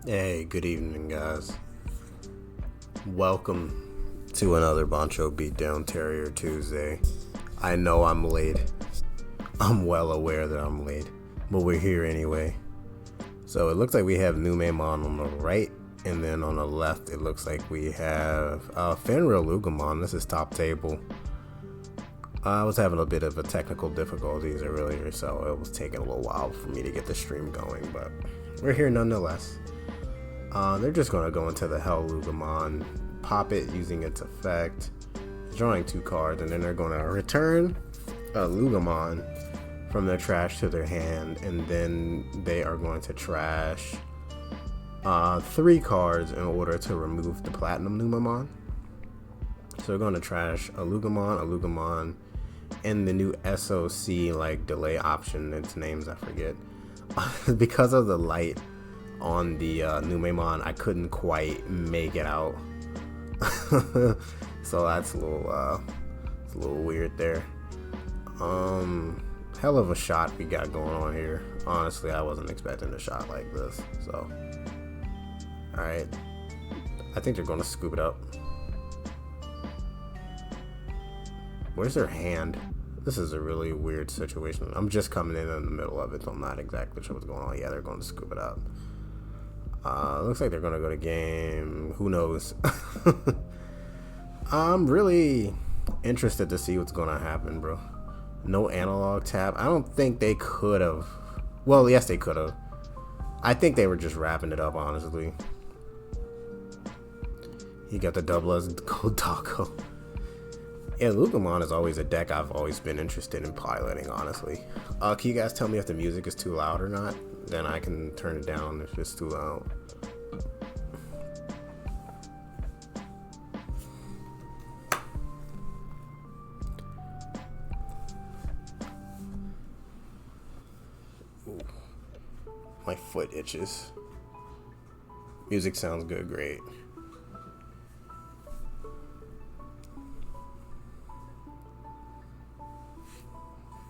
Hey, good evening, guys. Welcome to another Boncho Beatdown Terrier Tuesday. I know I'm late. I'm well aware that I'm late, but we're here anyway. So it looks like we have Numemon on the right, and then on the left it looks like we have Fenrir Lugamon. This is top table. I was having a bit of a technical difficulties earlier, so it was taking a little while for me to get the stream going, but we're here nonetheless. They're just going to go into the Hell Lugamon, pop it using its effect, drawing 2 cards, and then they're going to return a Lugamon from their trash to their hand, and then they are going to trash 3 cards in order to remove the Platinum Numemon. So we're going to trash a Lugamon, and the new SOC like delay option. Its names I forget. Because of the light on the Numemon, I couldn't quite make it out. So that's a little weird there. Hell of a shot we got going on here. Honestly, I wasn't expecting a shot like this. So, alright. I think they're gonna scoop it up. Where's their hand? This is a really weird situation. I'm just coming in the middle of it, so I'm not exactly sure what's going on. Yeah, they're going to scoop it up. Looks like they're going to go to game. Who knows? I'm really interested to see what's going to happen, bro. No analog tap. I don't think they could have. Well, yes, they could have. I think they were just wrapping it up, honestly. He got the double as Gold Taco. Yeah, Lugamon is always a deck I've always been interested in piloting, honestly. Can you guys tell me if the music is too loud or not? Then I can turn it down if it's too loud. Ooh. My foot itches. Music sounds good, great.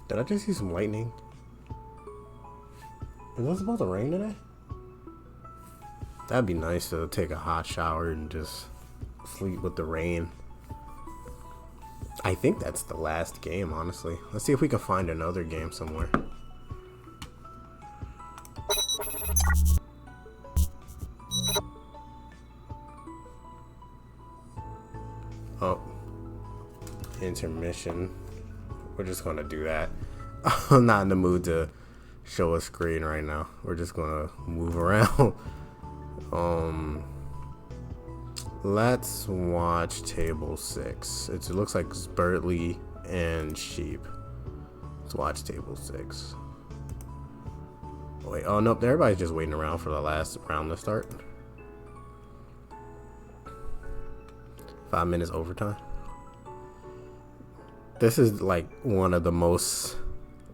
Did I just see some lightning? Is it supposed to rain today? That'd be nice to take a hot shower and just sleep with the rain. I think that's the last game, honestly. Let's see if we can find another game somewhere. Oh. Intermission. We're just gonna do that. I'm not in the mood to show a screen right now. We're just gonna move around. Let's watch table 6. It looks like Spurtly and Sheep. Let's watch table 6. Wait, oh nope, everybody's just waiting around for the last round to start. 5 minutes overtime. This is like one of the most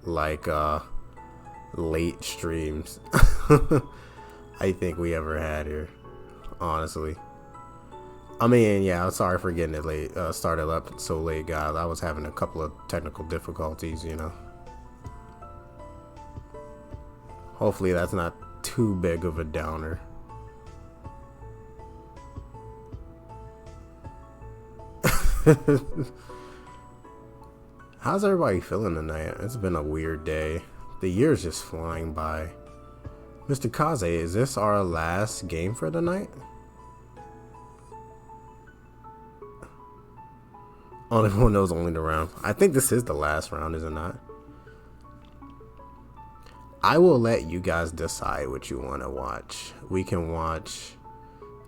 like late streams. I think we ever had here, honestly. I mean, yeah, I'm sorry for getting it late, started up so late, guys. I was having a couple of technical difficulties, you know. Hopefully that's not too big of a downer. How's everybody feeling tonight? It's been a weird day. The year's just flying by. Mr. Kaze, is this our last game for the night? Only one knows only the round. I think this is the last round, is it not? I will let you guys decide what you want to watch. We can watch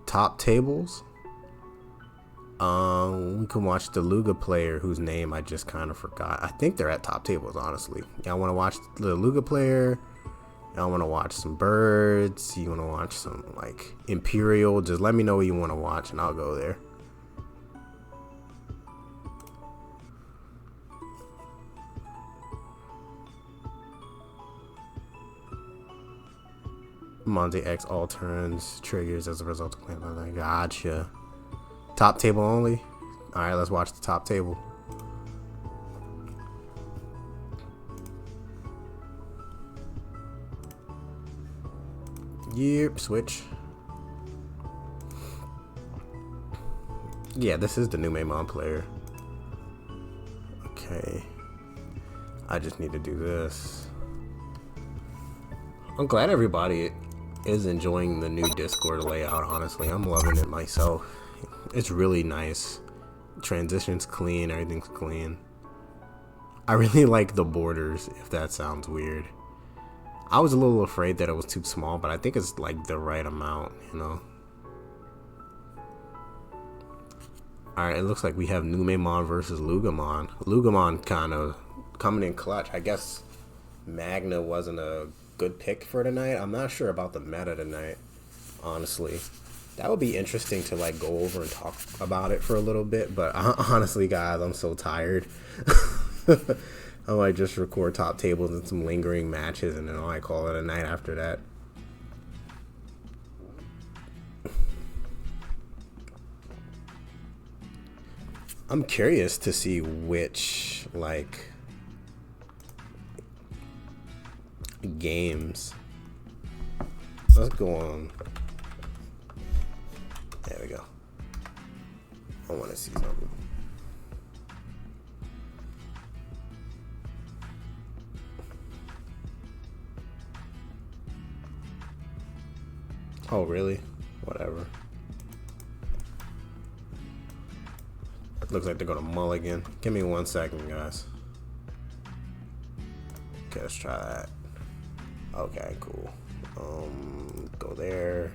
top tables. We can watch the Luga player whose name I just kind of forgot. I think they're at top tables, honestly. Y'all want to watch the Luga player? Y'all want to watch some birds? You want to watch some like Imperial? Just let me know what you want to watch and I'll go there. Monte X all turns triggers as a result of playing. Gotcha. Top table only? Alright, let's watch the top table. Yep, switch. Yeah, this is the new Maimon player. Okay. I just need to do this. I'm glad everybody is enjoying the new Discord layout, honestly. I'm loving it myself. It's really nice. Transition's clean, everything's clean. I really like the borders, if that sounds weird. I was a little afraid that it was too small, but I think it's like the right amount, you know. Alright, it looks like we have Numemon versus Lugamon. Lugamon kind of coming in clutch. I guess Magna wasn't a good pick for tonight. I'm not sure about the meta tonight, honestly. That would be interesting to like go over and talk about it for a little bit, but honestly, guys, I'm so tired. I might just record top tables and some lingering matches, and then I call it a night after that. I'm curious to see which like games. Let's go on. There we go. I want to see something. Oh, really? Whatever. Looks like they're gonna mulligan. Give me 1 second, guys. Okay, let's try that. Okay, cool. Go there.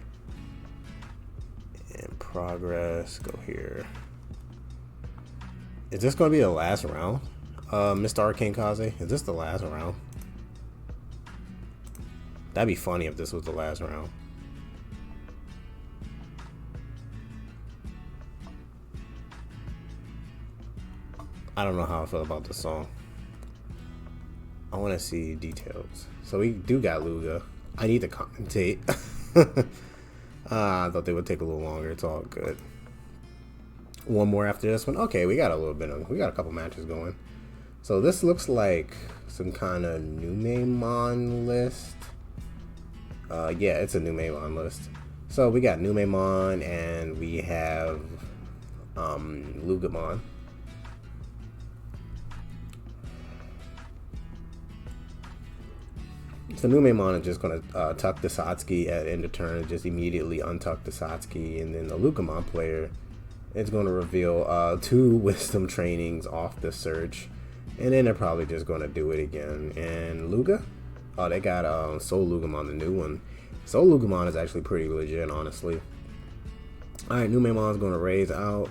In progress, go here. Is this gonna be the last round? Mr. Arcane Kaze, is this the last round? That'd be funny if this was the last round. I don't know how I feel about this song. I want to see details. So we do got Luga. I need to commentate. I thought they would take a little longer. It's all good. One more after this one. Okay, we got a little bit of, we got a couple matches going. So this looks like some kind of Numemon list. Yeah, it's a Numemon list. So we got Numemon and we have Lugamon. So Numemon is just going to tuck the Satsuki at end of turn, just immediately untuck the Satsuki, and then the Lugamon player is going to reveal 2 wisdom trainings off the search, and then they're probably just going to do it again. And Luga? Oh, they got Soul Lugamon, the new one. Soul Lugamon is actually pretty legit, honestly. Alright, Numemon's going to raise out.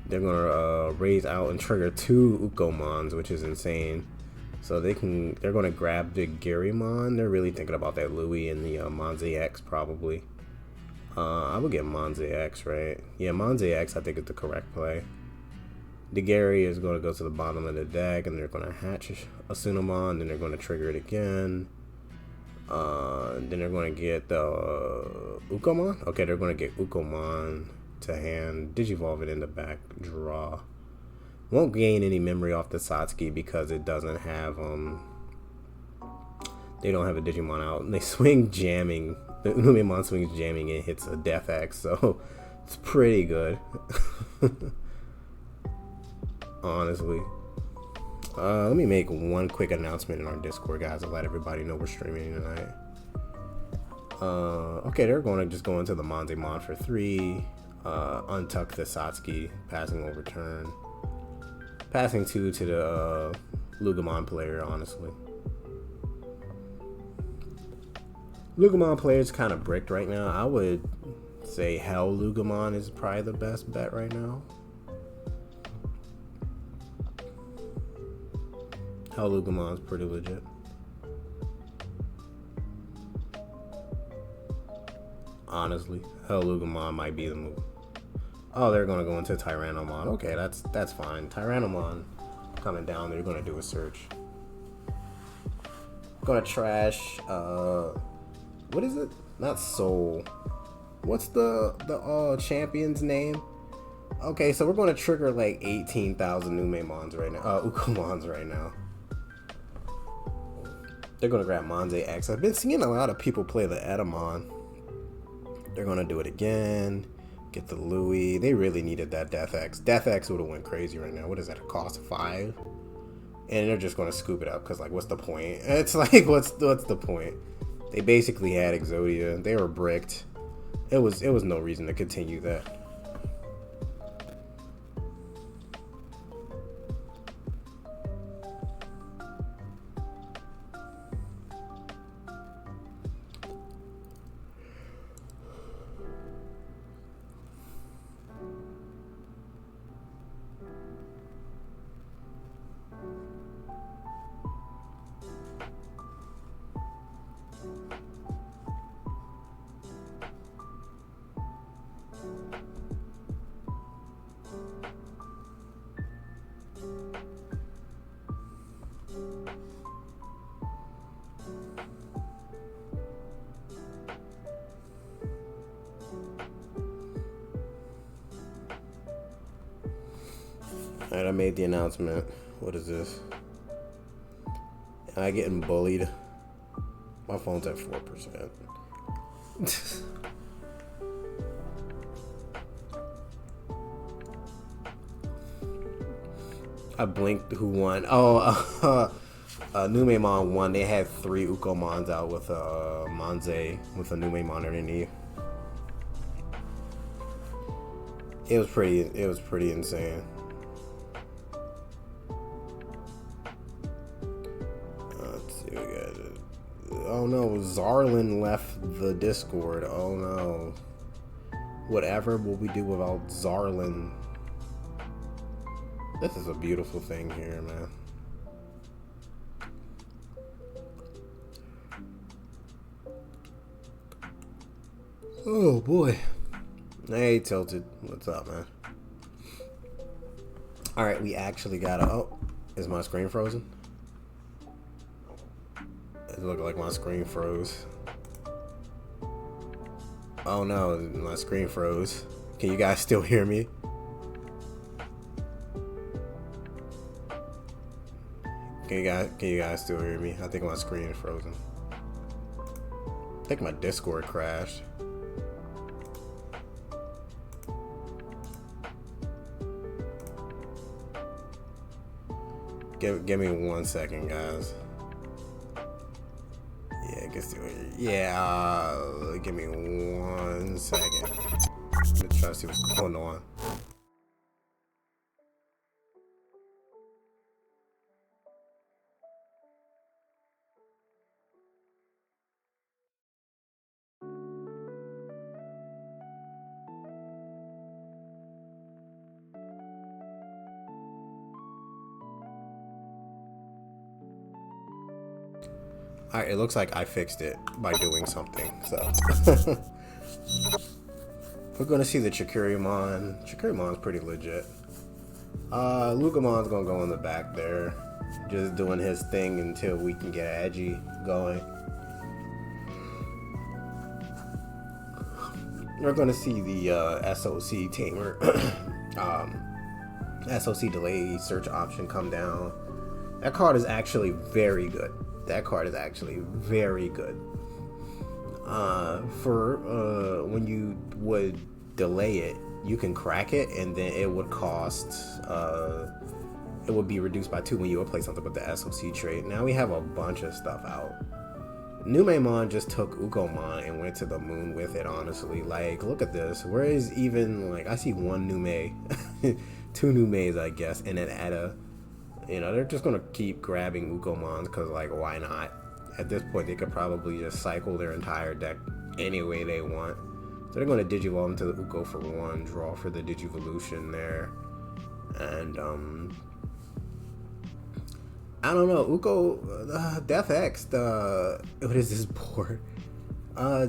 They're going to raise out and trigger 2 Ukomons, which is insane. So they're going to grab the Garymon. They're really thinking about that Louis and the Monze X probably. I would get Monze X, right? Yeah, Monze X I think is the correct play. The Gary is going to go to the bottom of the deck, and they're going to hatch a Sunamon, then they're going to trigger it again. Then they're going to get the Ukomon. Okay, they're going to get Ukomon to hand, Digivolve it in the back, draw. Won't gain any memory off the Satsuki because it doesn't have they don't have a Digimon out. And they swing jamming. The Numemon swings jamming and hits a Death X, so it's pretty good. Honestly. Let me make one quick announcement in our Discord, guys, to let everybody know we're streaming tonight. Okay, they're going to just go into the Manzemon for 3. Untuck the Satsuki, passing over turn. Passing 2 to the Lugamon player, honestly. Lugamon player is kind of bricked right now. I would say Hell Lugamon is probably the best bet right now. Hell Lugamon is pretty legit. Honestly, Hell Lugamon might be the move. Oh, they're gonna go into Tyrannomon. Okay, that's fine. Tyrannomon coming down. They're gonna do a search. Gonna trash. What is it? Not Soul. What's the champion's name? Okay, so we're gonna trigger like 18,000 Numemons right now. Ukomons right now. They're gonna grab Manze X. I've been seeing a lot of people play the Edamon. They're gonna do it again. Get the Louis. They really needed that Death X. Death X would have went crazy right now. What is that? A cost of 5? And they're just gonna scoop it up because, like, what's the point? It's like, what's the point? They basically had Exodia. They were bricked. It was no reason to continue that. Alright, I made the announcement. What is this? Am I getting bullied? My phone's at 4%. I blinked who won. Oh, Numemon won. They had 3 Ukomons out with a Manze with a Numemon underneath. It was pretty insane. Let's see, we got it. Oh no, Zarlin left the Discord. Oh no. Whatever will we do without Zarlin? This is a beautiful thing here, man. Oh boy. Hey, Tilted. What's up, man? Alright, we actually got a... Oh, is my screen frozen? It looked like my screen froze. Oh no, my screen froze. Can you guys still hear me? Can you guys still hear me? I think my screen is frozen. I think my Discord crashed. Give me 1 second, guys. Yeah, I guess give me 1 second. Let's try to see what's going on. Alright, it looks like I fixed it by doing something, so. We're gonna see the Chikurimon. Chikurimon's pretty legit. Lugamon's gonna go in the back there. Just doing his thing until we can get Agi going. we're going to see the SOC tamer, SOC delay search option come down. That card is actually very good. That card is actually very good. For when you would delay it, you can crack it, and then it would cost, it would be reduced by 2 when you would play something with the SOC trait. Now we have a bunch of stuff out. Numemon just took Ukomon and went to the moon with it, honestly. Like, look at this. Where is even, like, I see 1 Nume, 2 Numes, I guess, and an Etta. You know, they're just going to keep grabbing Ukomons because, like, why not? At this point, they could probably just cycle their entire deck any way they want. So they're going to Digivolve into the Uko for 1, draw for the Digivolution there. And, I don't know, Uko, Death X, what is this board?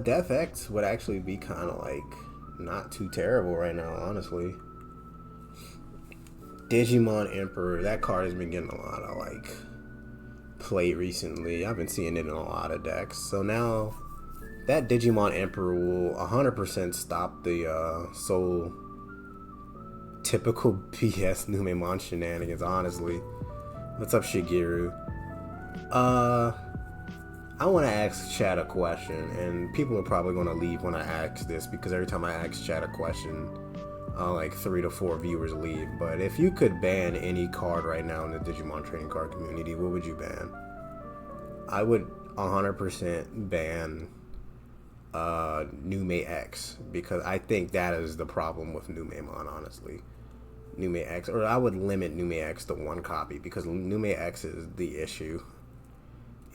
Death X would actually be kind of like not too terrible right now, honestly. Digimon Emperor, that card has been getting a lot of like play recently. I've been seeing it in a lot of decks. So now that Digimon Emperor will 100% stop the Soul typical BS Numemon shenanigans, honestly. What's up, Shigeru? I want to ask Chad a question, and people are probably going to leave when I ask this, because every time I ask Chad a question, like 3 to 4 viewers leave. But if you could ban any card right now in the Digimon trading card community, what would you ban? I would 100% ban Nume X, because I think that is the problem with Numemon, honestly. Nume X, or I would limit Nume X to 1 copy, because Nume X is the issue.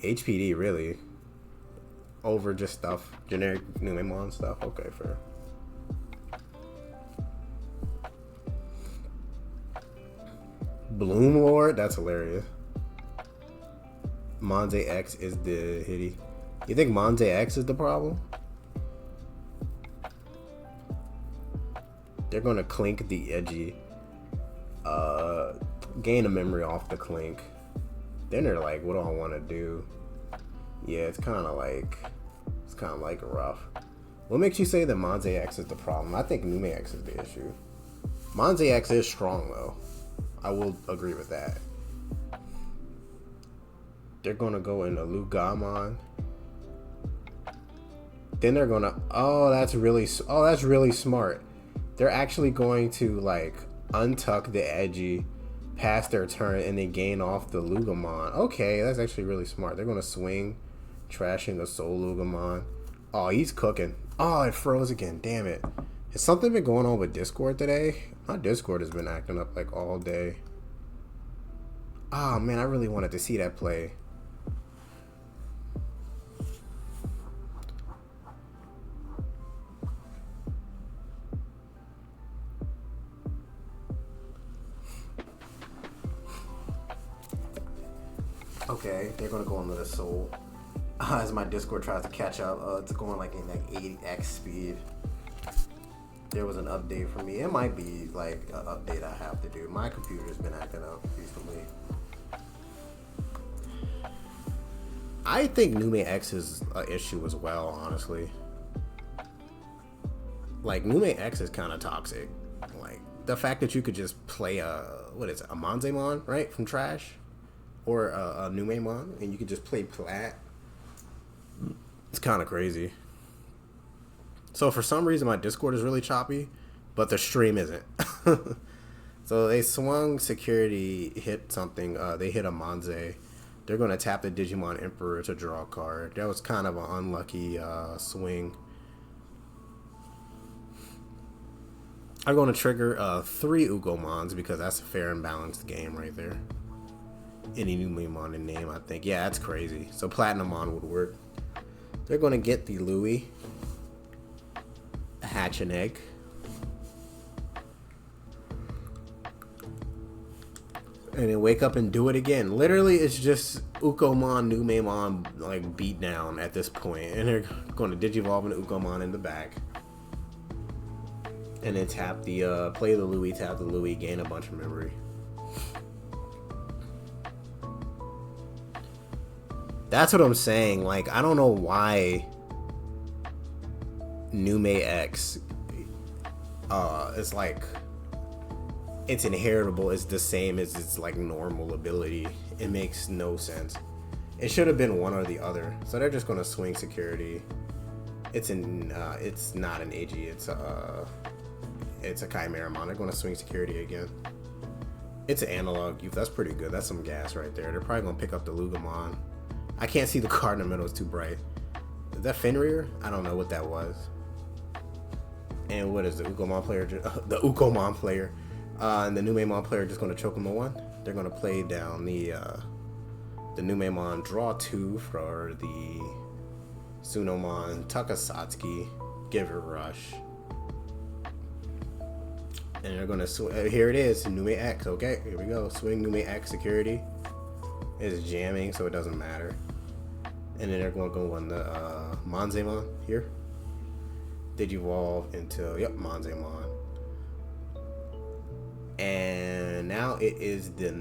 HPD, really, over just stuff, generic Numemon stuff. Okay, fair. Bloom Lord, that's hilarious. Monze X is the hitty. You think Monze X is the problem? They're gonna clink the edgy. Gain a memory off the clink. Then they're like, what do I want to do? Yeah, it's kind of like rough. What makes you say that Monze X is the problem? I think Nume X is the issue. Monze X is strong though. I will agree with that. They're gonna go into Lugamon. Then they're gonna, that's really smart. They're actually going to like untuck the edgy, pass their turn, and then gain off the Lugamon. Okay, that's actually really smart. They're gonna swing, trashing the Soul Lugamon. Oh, he's cooking. Oh, it froze again. Damn it. Has something been going on with Discord today? My Discord has been acting up like all day. Oh man, I really wanted to see that play. Okay, they're gonna go into the Soul. As my Discord tries to catch up, it's going like in like 80x speed. There was an update for me. It might be like an update I have to do. My computer's been acting up recently. I think Nume X is an issue as well, honestly. Like, Nume X is kind of toxic. Like, the fact that you could just play a Monzemon, right, from trash? Or a Numemon, and you could just play Plat. It's kind of crazy. So for some reason, my Discord is really choppy, but the stream isn't. So they swung security, hit something. They hit a Monze. They're going to tap the Digimon Emperor to draw a card. That was kind of an unlucky swing. I'm going to trigger 3 Ugomons, because that's a fair and balanced game right there. Any Numemon in name, I think. Yeah, that's crazy. So Platinumon would work. They're going to get the Louie. Hatch an egg. And then wake up and do it again. Literally, it's just Ukomon, Numemon, like, beat down at this point. And they're going to Digivolve an Ukomon in the back. And then tap the, play the Louie, tap the Louie, gain a bunch of memory. That's what I'm saying. Like, I don't know why Nume X it's like it's inheritable. It's the same as its like normal ability. It makes no sense. It should have been one or the other. So they're just gonna swing security. It's not an AG. It's a Chimeramon. They're gonna swing security again. It's an analog youth. That's pretty good. That's some gas right there. They're probably gonna pick up the Lugamon. I can't see the card in the middle. It's too bright. Is that Fenrir? I don't know what that was. And what is the Ukomon player? The Ukomon player and the Numemon player just gonna choke him to 1. They're gonna play down the Numemon, draw 2 for the Sunomon Takasatsuki, give it rush. And they're gonna here it is, Nume X. Okay, here we go. Swing Nume X security. It's jamming, so it doesn't matter. And then they're gonna go on the Manzemon here. Digivolve into Manzemon. And now it is the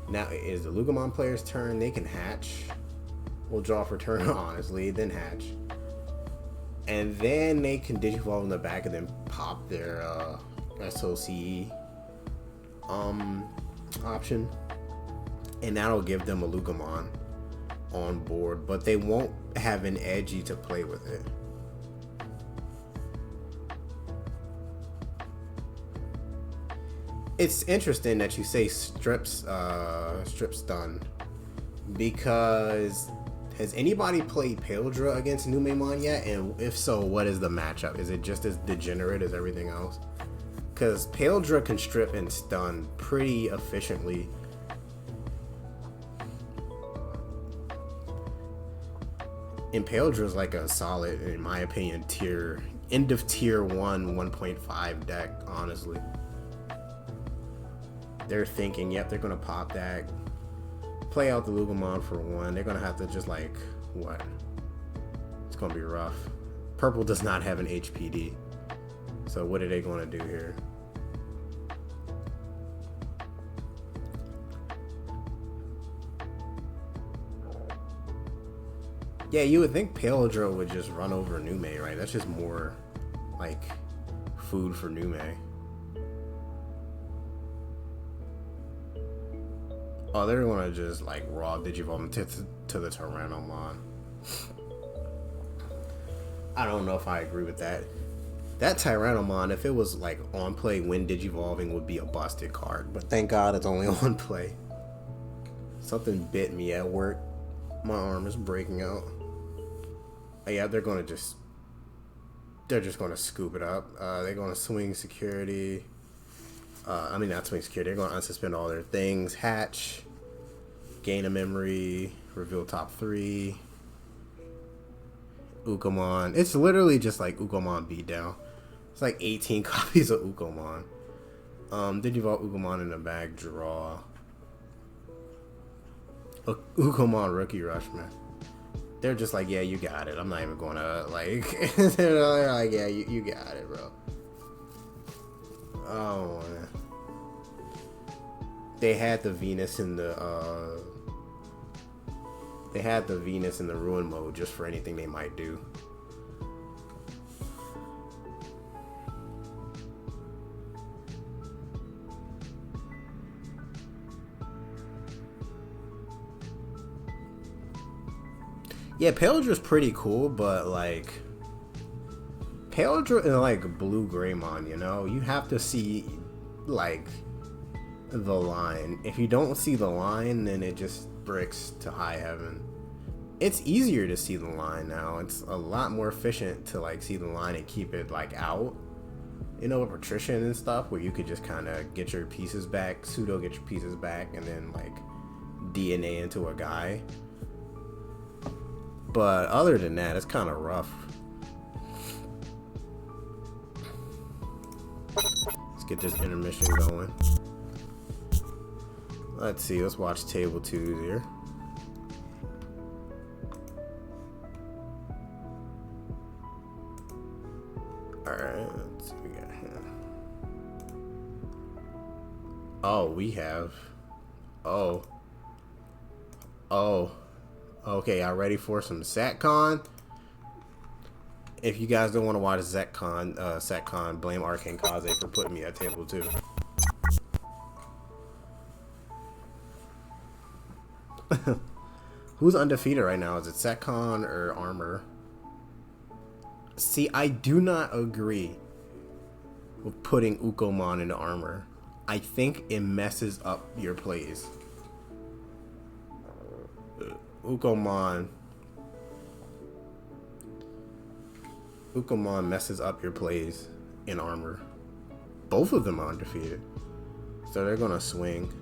Lugamon player's turn. They can hatch. We'll draw for turn, honestly, then hatch. And then they can Digivolve in the back and then pop their SOC option. And that'll give them a Lugamon on board, but they won't have an Edgy to play with it. It's interesting that you say strip stun, because has anybody played Paildra against Numemon yet? And if so, what is the matchup? Is it just as degenerate as everything else? Because Paildra can strip and stun pretty efficiently. And Paildra is like a solid, in my opinion, end of tier 1, 1.5 deck, honestly. They're thinking, yep, they're gonna pop that, play out the Lugamon for 1. They're gonna have to just like, what? It's gonna be rough. Purple does not have an HPD. So what are they gonna do here? Yeah, you would think Paildra would just run over Nume, right? That's just more like food for Nume. Oh, they're gonna just like raw Digivolve to the Tyrannomon. I don't know if I agree with that. That Tyrannomon, if it was like on play when Digivolving, would be a busted card. But thank God it's only on play. Something bit me at work. My arm is breaking out. Yeah, they're just gonna scoop it up. They're gonna swing security. I mean, not swing security. They're gonna unsuspend all their things. Hatch, gain a memory, reveal top 3. Ukomon. It's literally just like Ukomon beatdown. It's like 18 copies of Ukomon. Digivolve Ukomon in the bag, draw. Ukomon rookie rush, man. They're just like, yeah, you got it. I'm not even gonna like. They're like, yeah, you got it, bro. Oh man. They had the Venus in the ruin mode just for anything they might do. Yeah, Paildra's pretty cool, but like Paildra is like blue Greymon, you know? You have to see like the line. If you don't see the line, then it just bricks to high heaven. It's easier to see the line now. It's a lot more efficient to like see the line and keep it like out. You know, with patrician and stuff, where you could just kind of get your pieces back, pseudo get your pieces back, and then like DNA into a guy. But other than that, it's kind of rough. Let's get this intermission going. Let's see, let's watch table 2 here. Alright, let's see what we got here. Oh, we have. Oh. Okay, y'all ready for some SatCon? If you guys don't want to watch Setcon, blame Arcane Kaze for putting me at table 2. Who's undefeated right now? Is it Setcon or Armor? See, I do not agree with putting Ukomon into Armor. I think it messes up your plays. Ukomon messes up your plays in Armor. Both of them are undefeated. So they're going to swing.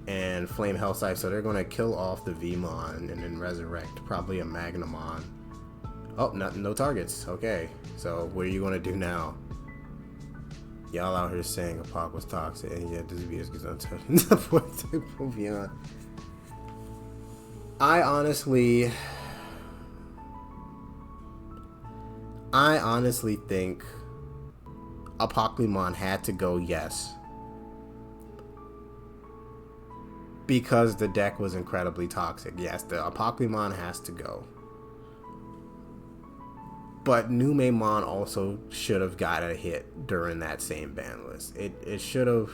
And Flame Hellscythe, so they're going to kill off the Vmon and then resurrect probably a Magnamon. Oh, no targets. Okay, so what are you going to do now? Y'all out here saying Apoc was toxic, and yet this VS gets untouched. Beyond. I honestly think Apoclymon had to go, yes. Because the deck was incredibly toxic. Yes, the Apoclymon has to go. But Numemon also should have got a hit during that same ban list. It should have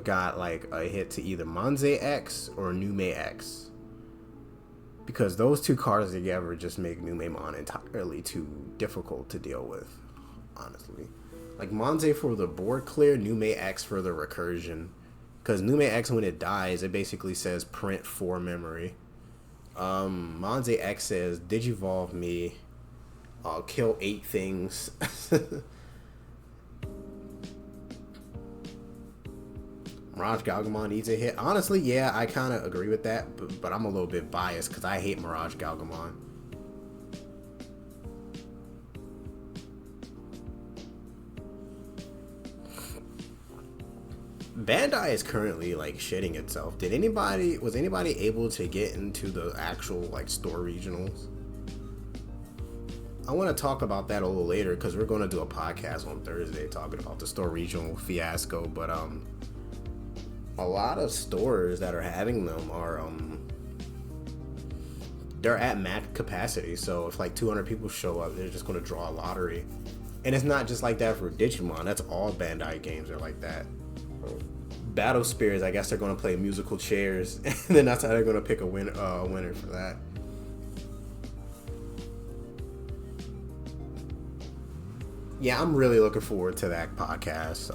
got like a hit to either Monze X or Nume X. Because those two cards together just make Numemon entirely too difficult to deal with, honestly. Like Monze for the board clear, Nume X for the recursion. Because Nume X, when it dies, it basically says print 4 memory. Monze X says Digivolve me. I'll kill 8 things. Mirage Galgamon needs a hit. Honestly, yeah, I kind of agree with that, but I'm a little bit biased because I hate Mirage Galgamon. Bandai is currently like shitting itself. Was anybody able to get into the actual like store regionals? I want to talk about that a little later because we're going to do a podcast on Thursday talking about the store regional fiasco. But a lot of stores that are having them are they're at max capacity. So if like 200 people show up, they're just going to draw a lottery. And it's not just like that for Digimon. That's all Bandai games are like that. Battle Spears, I guess they're going to play musical chairs, and then that's how they're going to pick a winner for that. Yeah, I'm really looking forward to that podcast.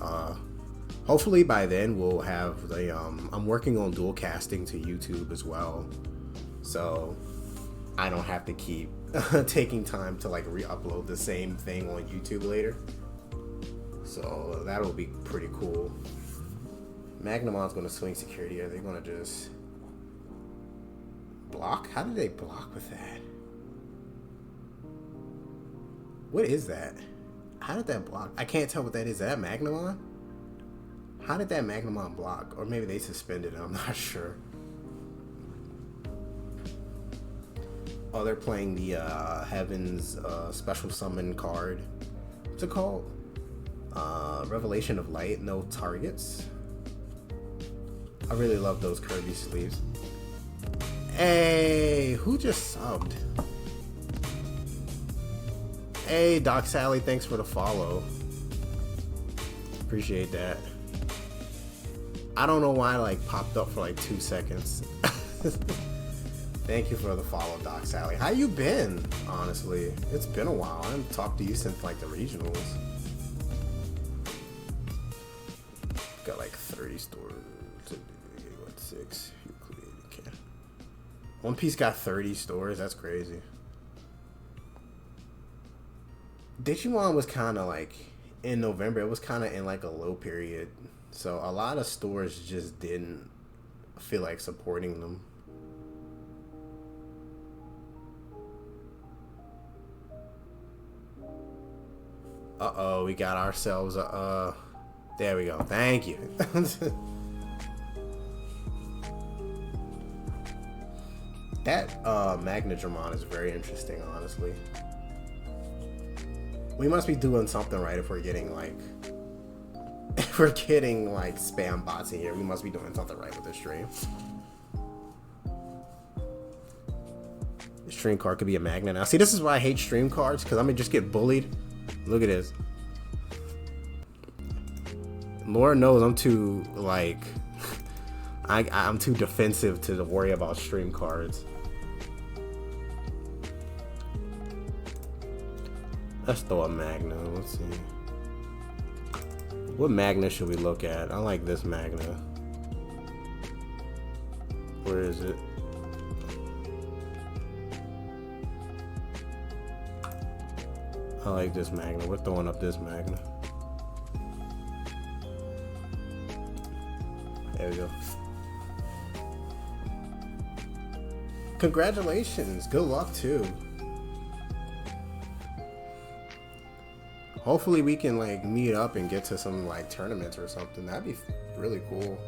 Hopefully by then we'll have the I'm working on dual casting to YouTube as well, so I don't have to keep taking time to like re-upload the same thing on YouTube later. So that'll be pretty cool. Magnamon's going to swing security. Are they going to just block? How did they block with that? What is that? How did that block? I can't tell what that is. Is that Magnamon? How did that Magnamon block? Or maybe they suspended it. I'm not sure. Oh, they're playing the Heaven's special summon card. What's it called? Revelation of Light. No targets. I really love those Kirby sleeves. Hey, who just subbed? Hey, Doc Sally, thanks for the follow. Appreciate that. I don't know why it like popped up for like 2 seconds. Thank you for the follow, Doc Sally. How you been? Honestly, it's been a while. I haven't talked to you since like the regionals. Got like 30 stores. 6. Okay. One Piece got 30 stores. That's crazy. Digimon was kind of like in November. It was kind of in like a low period, so a lot of stores just didn't feel like supporting them. Uh-oh, we got ourselves a there we go. Thank you. That Magnadramon is very interesting, honestly. We must be doing something right if we're getting like spam bots in here. We must be doing something right with this stream. Stream card could be a magnet now. See, this is why I hate stream cards, because I'm gonna just get bullied. Look at this. Lord knows I'm too, like, I'm too defensive to worry about stream cards. Let's throw a Magna. Let's see. What Magna should we look at? I like this Magna. Where is it? I like this Magna. We're throwing up this Magna. There we go. Congratulations. Good luck too. Hopefully we can like meet up and get to some like tournaments or something. That'd be really cool.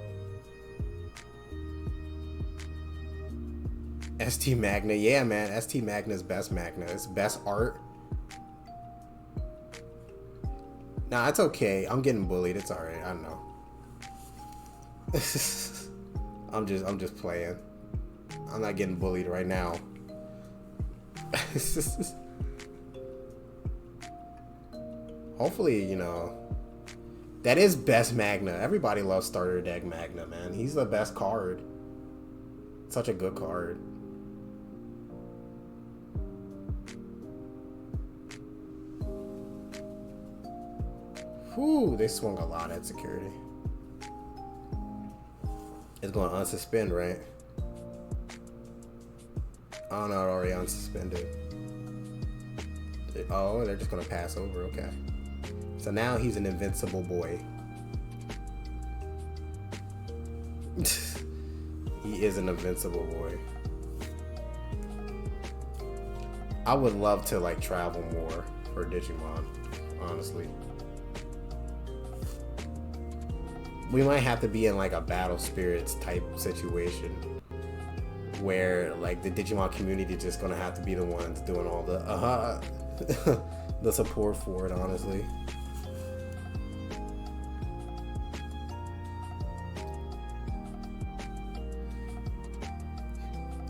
ST Magna. Yeah, man. ST Magna's best Magna. It's best art. Nah, it's okay. I'm getting bullied. It's alright. I know. I'm just playing. I'm not getting bullied right now. Hopefully, you know, that is best Magna. Everybody loves starter deck Magna, man. He's the best card. Such a good card. Whew, they swung a lot at security. It's going to unsuspend, right? Oh no, already unsuspended. Oh, they're just going to pass over, okay. So now he's an invincible boy. He is an invincible boy. I would love to like travel more for Digimon, honestly. We might have to be in like a battle spirits type situation where like the Digimon community just gonna have to be the ones doing all the the support for it, honestly.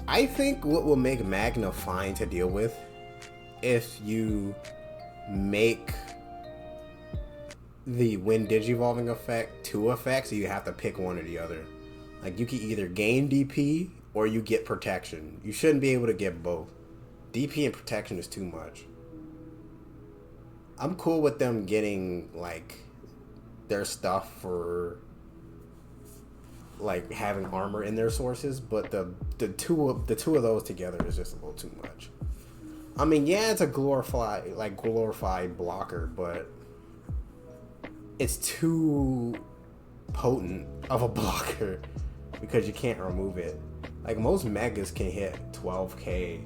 I think what will make Magna fine to deal with if you make the when digivolving effect 2 effects, so you have to pick one or the other. Like you can either gain DP or you get protection. You shouldn't be able to get both. DP and protection is too much. I'm cool with them getting like their stuff for like having armor in their sources, but the two of those together is just a little too much. I mean, yeah, it's a glorified blocker, but it's too potent of a blocker because you can't remove it. Like most megas can hit 12k.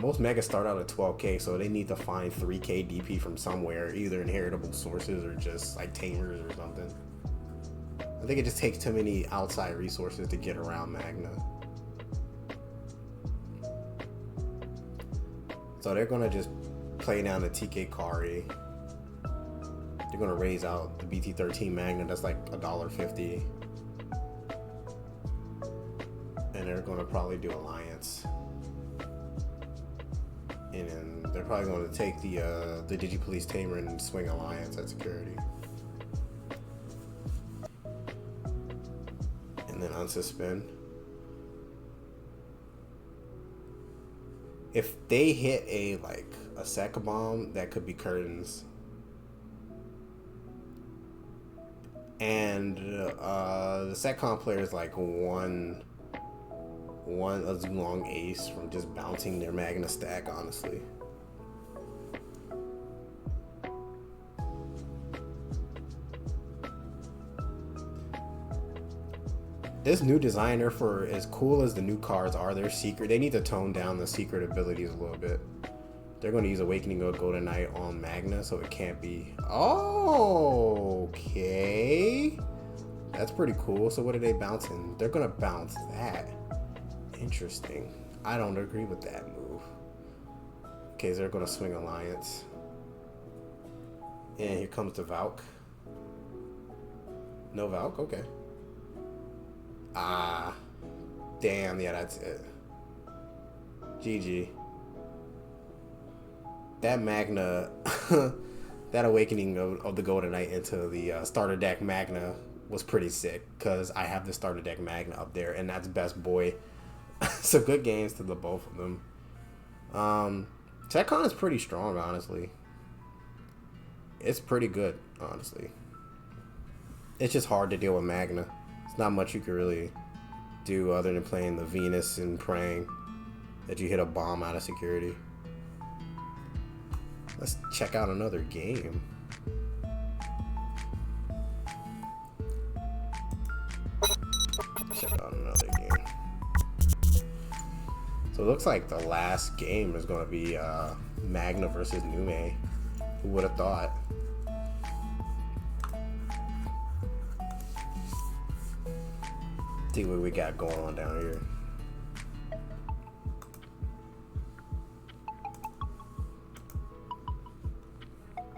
Most megas start out at 12k, so they need to find 3k DP from somewhere, either inheritable sources or just like tamers or something. I think it just takes too many outside resources to get around Magna. So they're gonna just play down the TK Kari. They're gonna raise out the BT-16 Magna. That's like $1.50, and they're gonna probably do Alliance, and then they're probably gonna take the Digipolice Tamer and swing Alliance at security, and then unsuspend. If they hit a Seka bomb, that could be curtains. And the Setcom player is like one a long ace from just bouncing their Magna stack, honestly. This new designer, for as cool as the new cards are, they need to tone down the secret abilities a little bit. They're going to use Awakening of Golden Knight on Magna, so it can't be... Oh, okay. That's pretty cool. So what are they bouncing? They're going to bounce that. Interesting. I don't agree with that move. Okay, so they're going to swing Alliance. And here comes the Valk. No Valk? Okay. Ah. Damn, yeah, that's it. GG. That Magna, that awakening of the Golden Knight into the starter deck Magna was pretty sick, because I have the starter deck Magna up there, and that's best boy. So good games to the both of them. TechCon is pretty strong, honestly. It's pretty good, honestly. It's just hard to deal with Magna. It's not much you can really do other than playing the Venus and praying that you hit a bomb out of security. Let's check out another game. Check out another game. So it looks like the last game is going to be Magna versus Nume. Who would have thought? See what we got going on down here.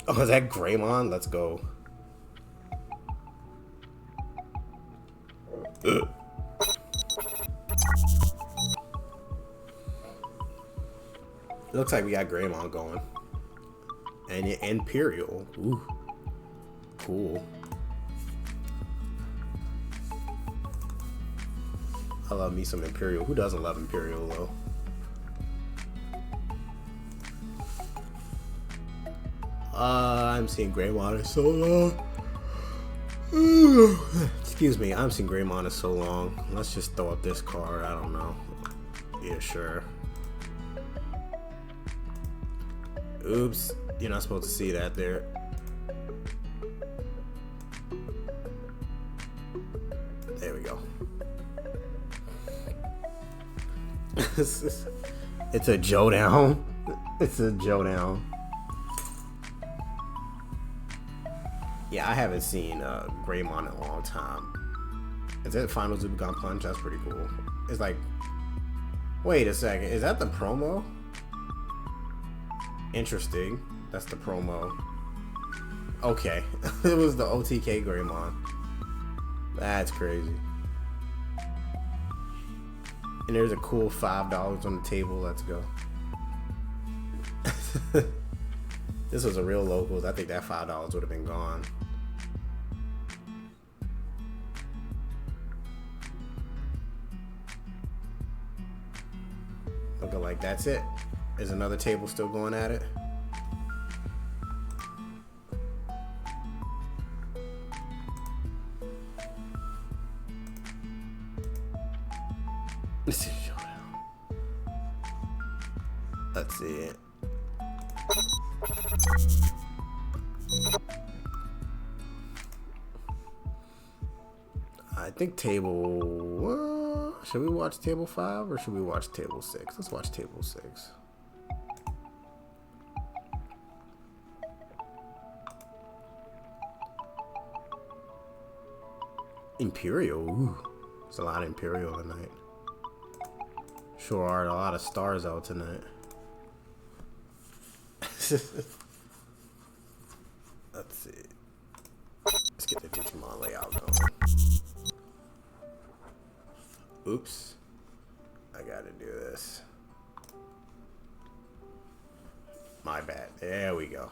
Oh, is that Greymon? Let's go. Ugh. Looks like we got Greymon going. And Imperial. Ooh. Cool. I love me some Imperial. Who doesn't love Imperial, though? I'm seeing Greymon is so long. Excuse me, I'm seeing Greymon is so long. Let's just throw up this card. I don't know. Yeah, sure. Oops, you're not supposed to see that there. There we go. It's a Jodown. It's a Jodown. Yeah, I haven't seen Greymon in a long time. Is that Final Zubagon Punch? That's pretty cool. It's like, wait a second, is that the promo? Interesting. That's the promo. Okay. It was the OTK Greymon. That's crazy. And there's a cool $5 on the table. Let's go. This was a real locals. I think that $5 would have been gone. Looking like that's it. Is another table still going at it? Let's see. Let's see it. I think table. Should we watch table 5 or should we watch table 6? Let's watch table 6. Imperial. Ooh. There's a lot of Imperial tonight. Sure are a lot of stars out tonight. Let's see. Let's get the Digimon layout going. Oops. I gotta do this. My bad. There we go.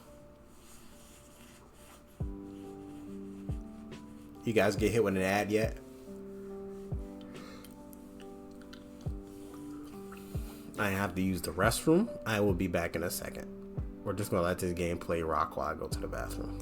You guys get hit with an ad yet? I have to use the restroom. I will be back in a second. We're just gonna let this game play rock while I go to the bathroom.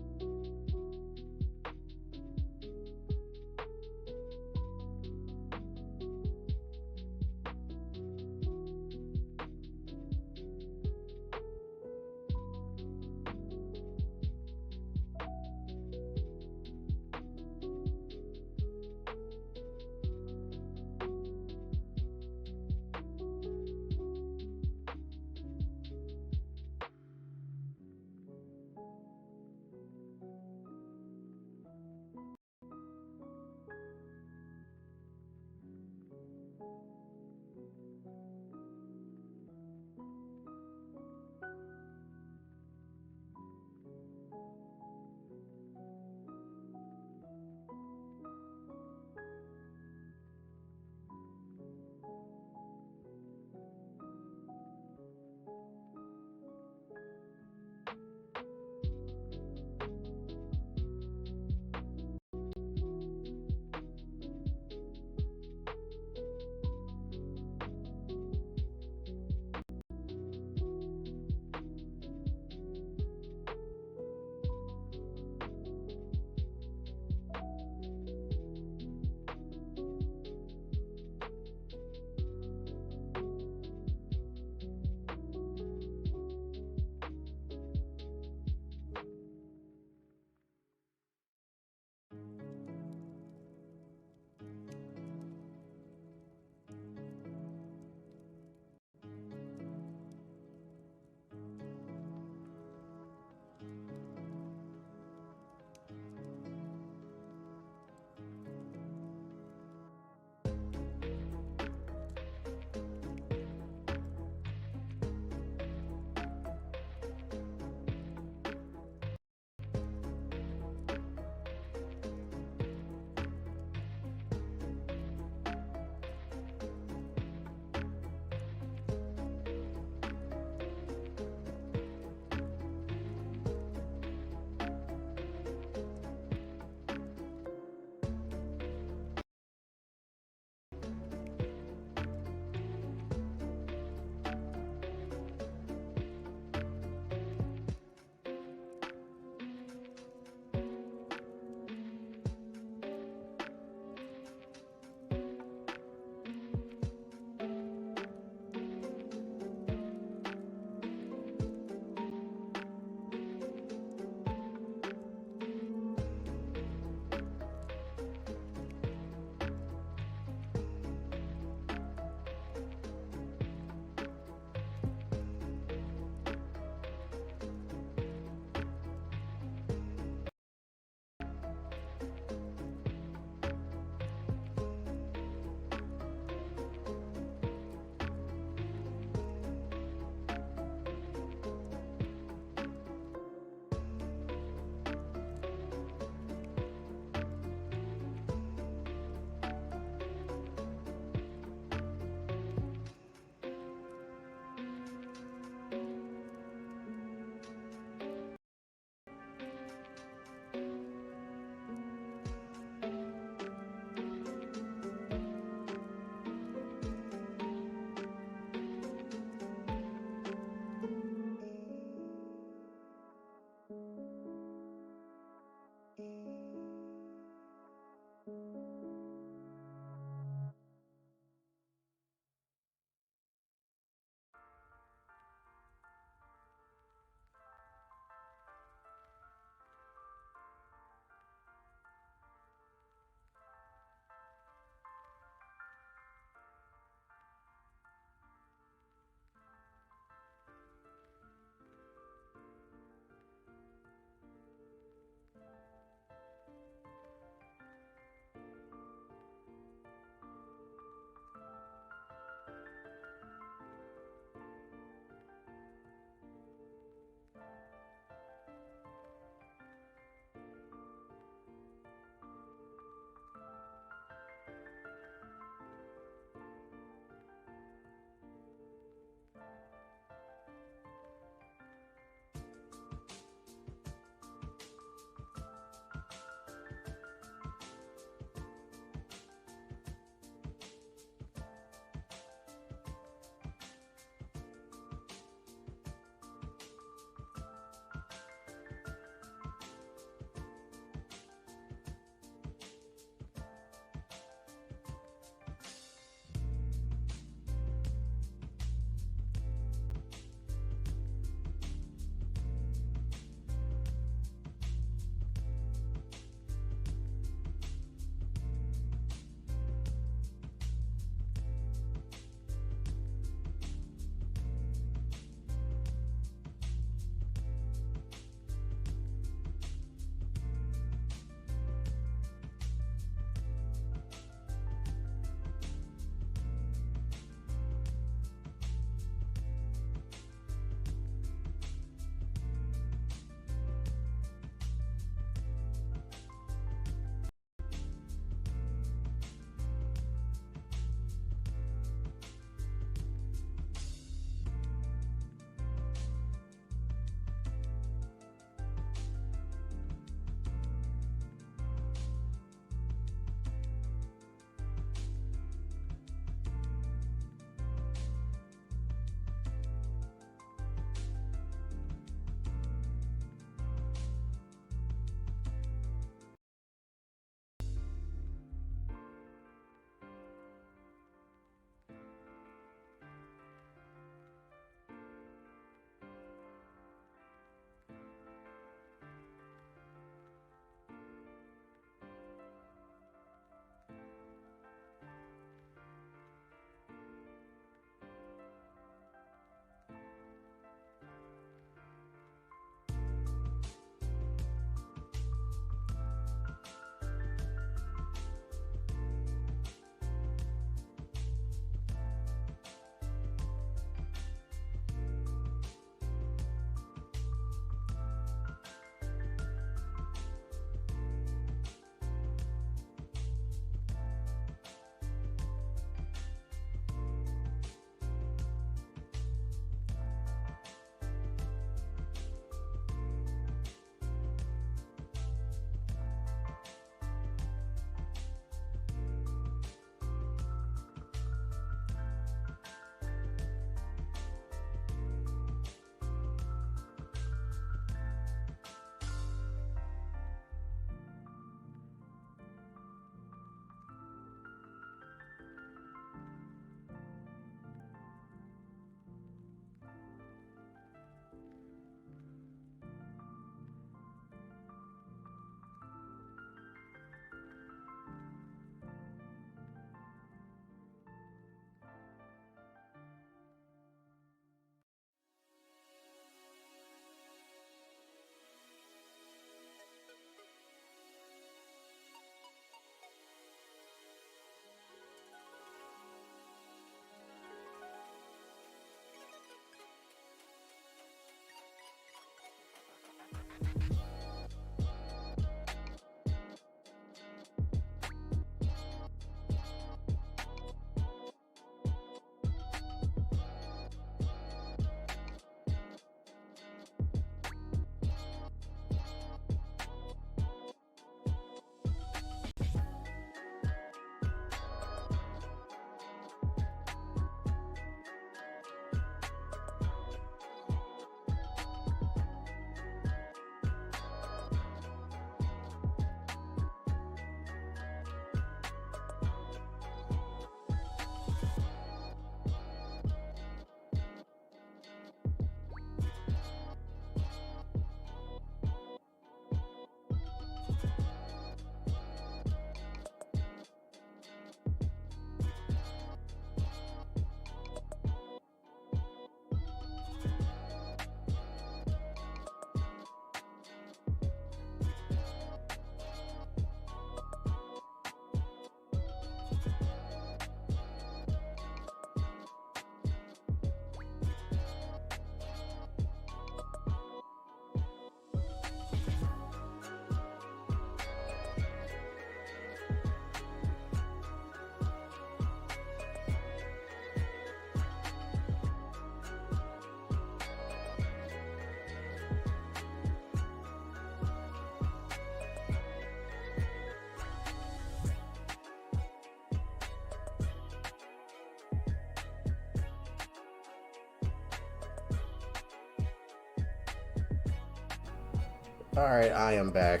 Alright, I am back.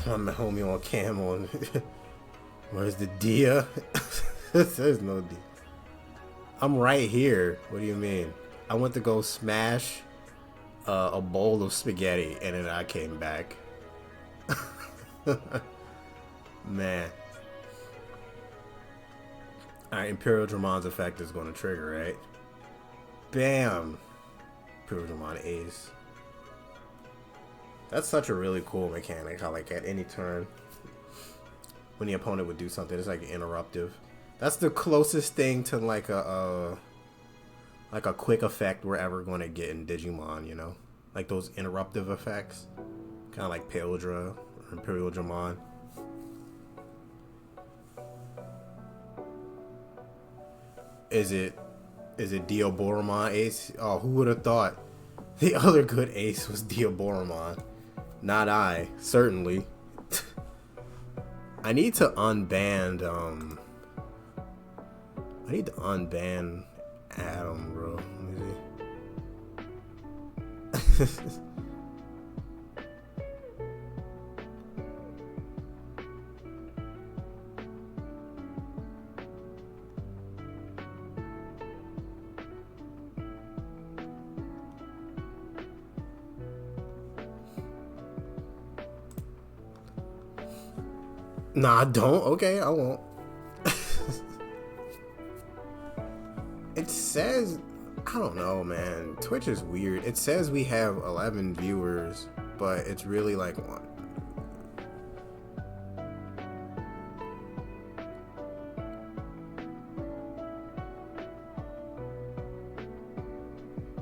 I'm the homie on cam on. Where's the Dia? There's no Dia. I'm right here. What do you mean? I went to go smash a bowl of spaghetti and then I came back. Man. Alright, Imperial Dramon's effect is going to trigger, right? Bam! Imperial Dramon Ace. That's such a really cool mechanic, how like at any turn, when the opponent would do something, it's like interruptive. That's the closest thing to like a quick effect we're ever going to get in Digimon, you know? Like those interruptive effects. Kind of like Paildra or Imperial Dramon. Is it Diaboromon Ace? Oh, who would have thought the other good ace was Diaboromon? Not I, certainly. I need to unban Adam, bro. Let me see. Nah, don't. Okay, I won't. It says, I don't know, man. Twitch is weird. It says we have 11 viewers, but it's really like one.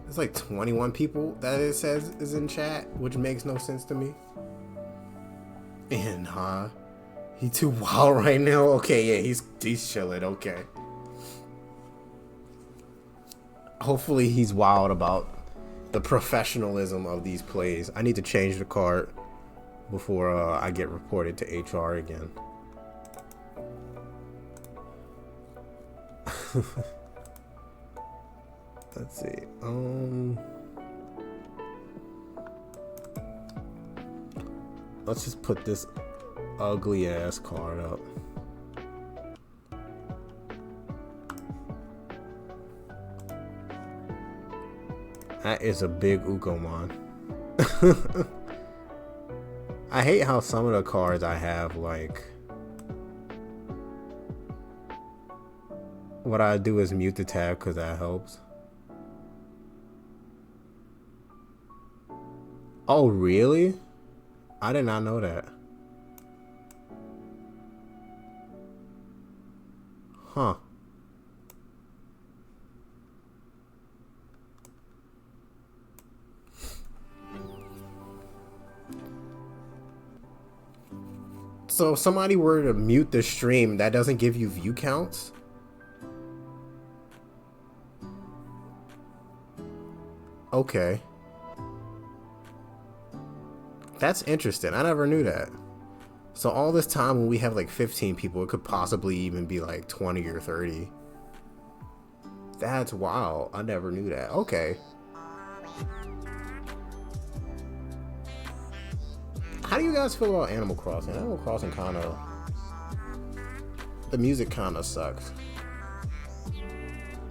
It's like 21 people that it says is in chat, which makes no sense to me. And he too wild right now? Okay, yeah, he's chilling, okay. Hopefully he's wild about the professionalism of these plays. I need to change the card before I get reported to HR again. Let's see. Let's just put this ugly ass card up. That is a big Ukomon. I hate how some of the cards I have, like, what I do is mute the tab because that helps. Oh, really? I did not know that. Huh. So if somebody were to mute the stream, that doesn't give you view counts? Okay. That's interesting. I never knew that. So all this time when we have like 15 people, it could possibly even be like 20 or 30. That's wild. I never knew that. Okay. How do you guys feel about Animal Crossing? Animal Crossing kind of... the music kind of sucks.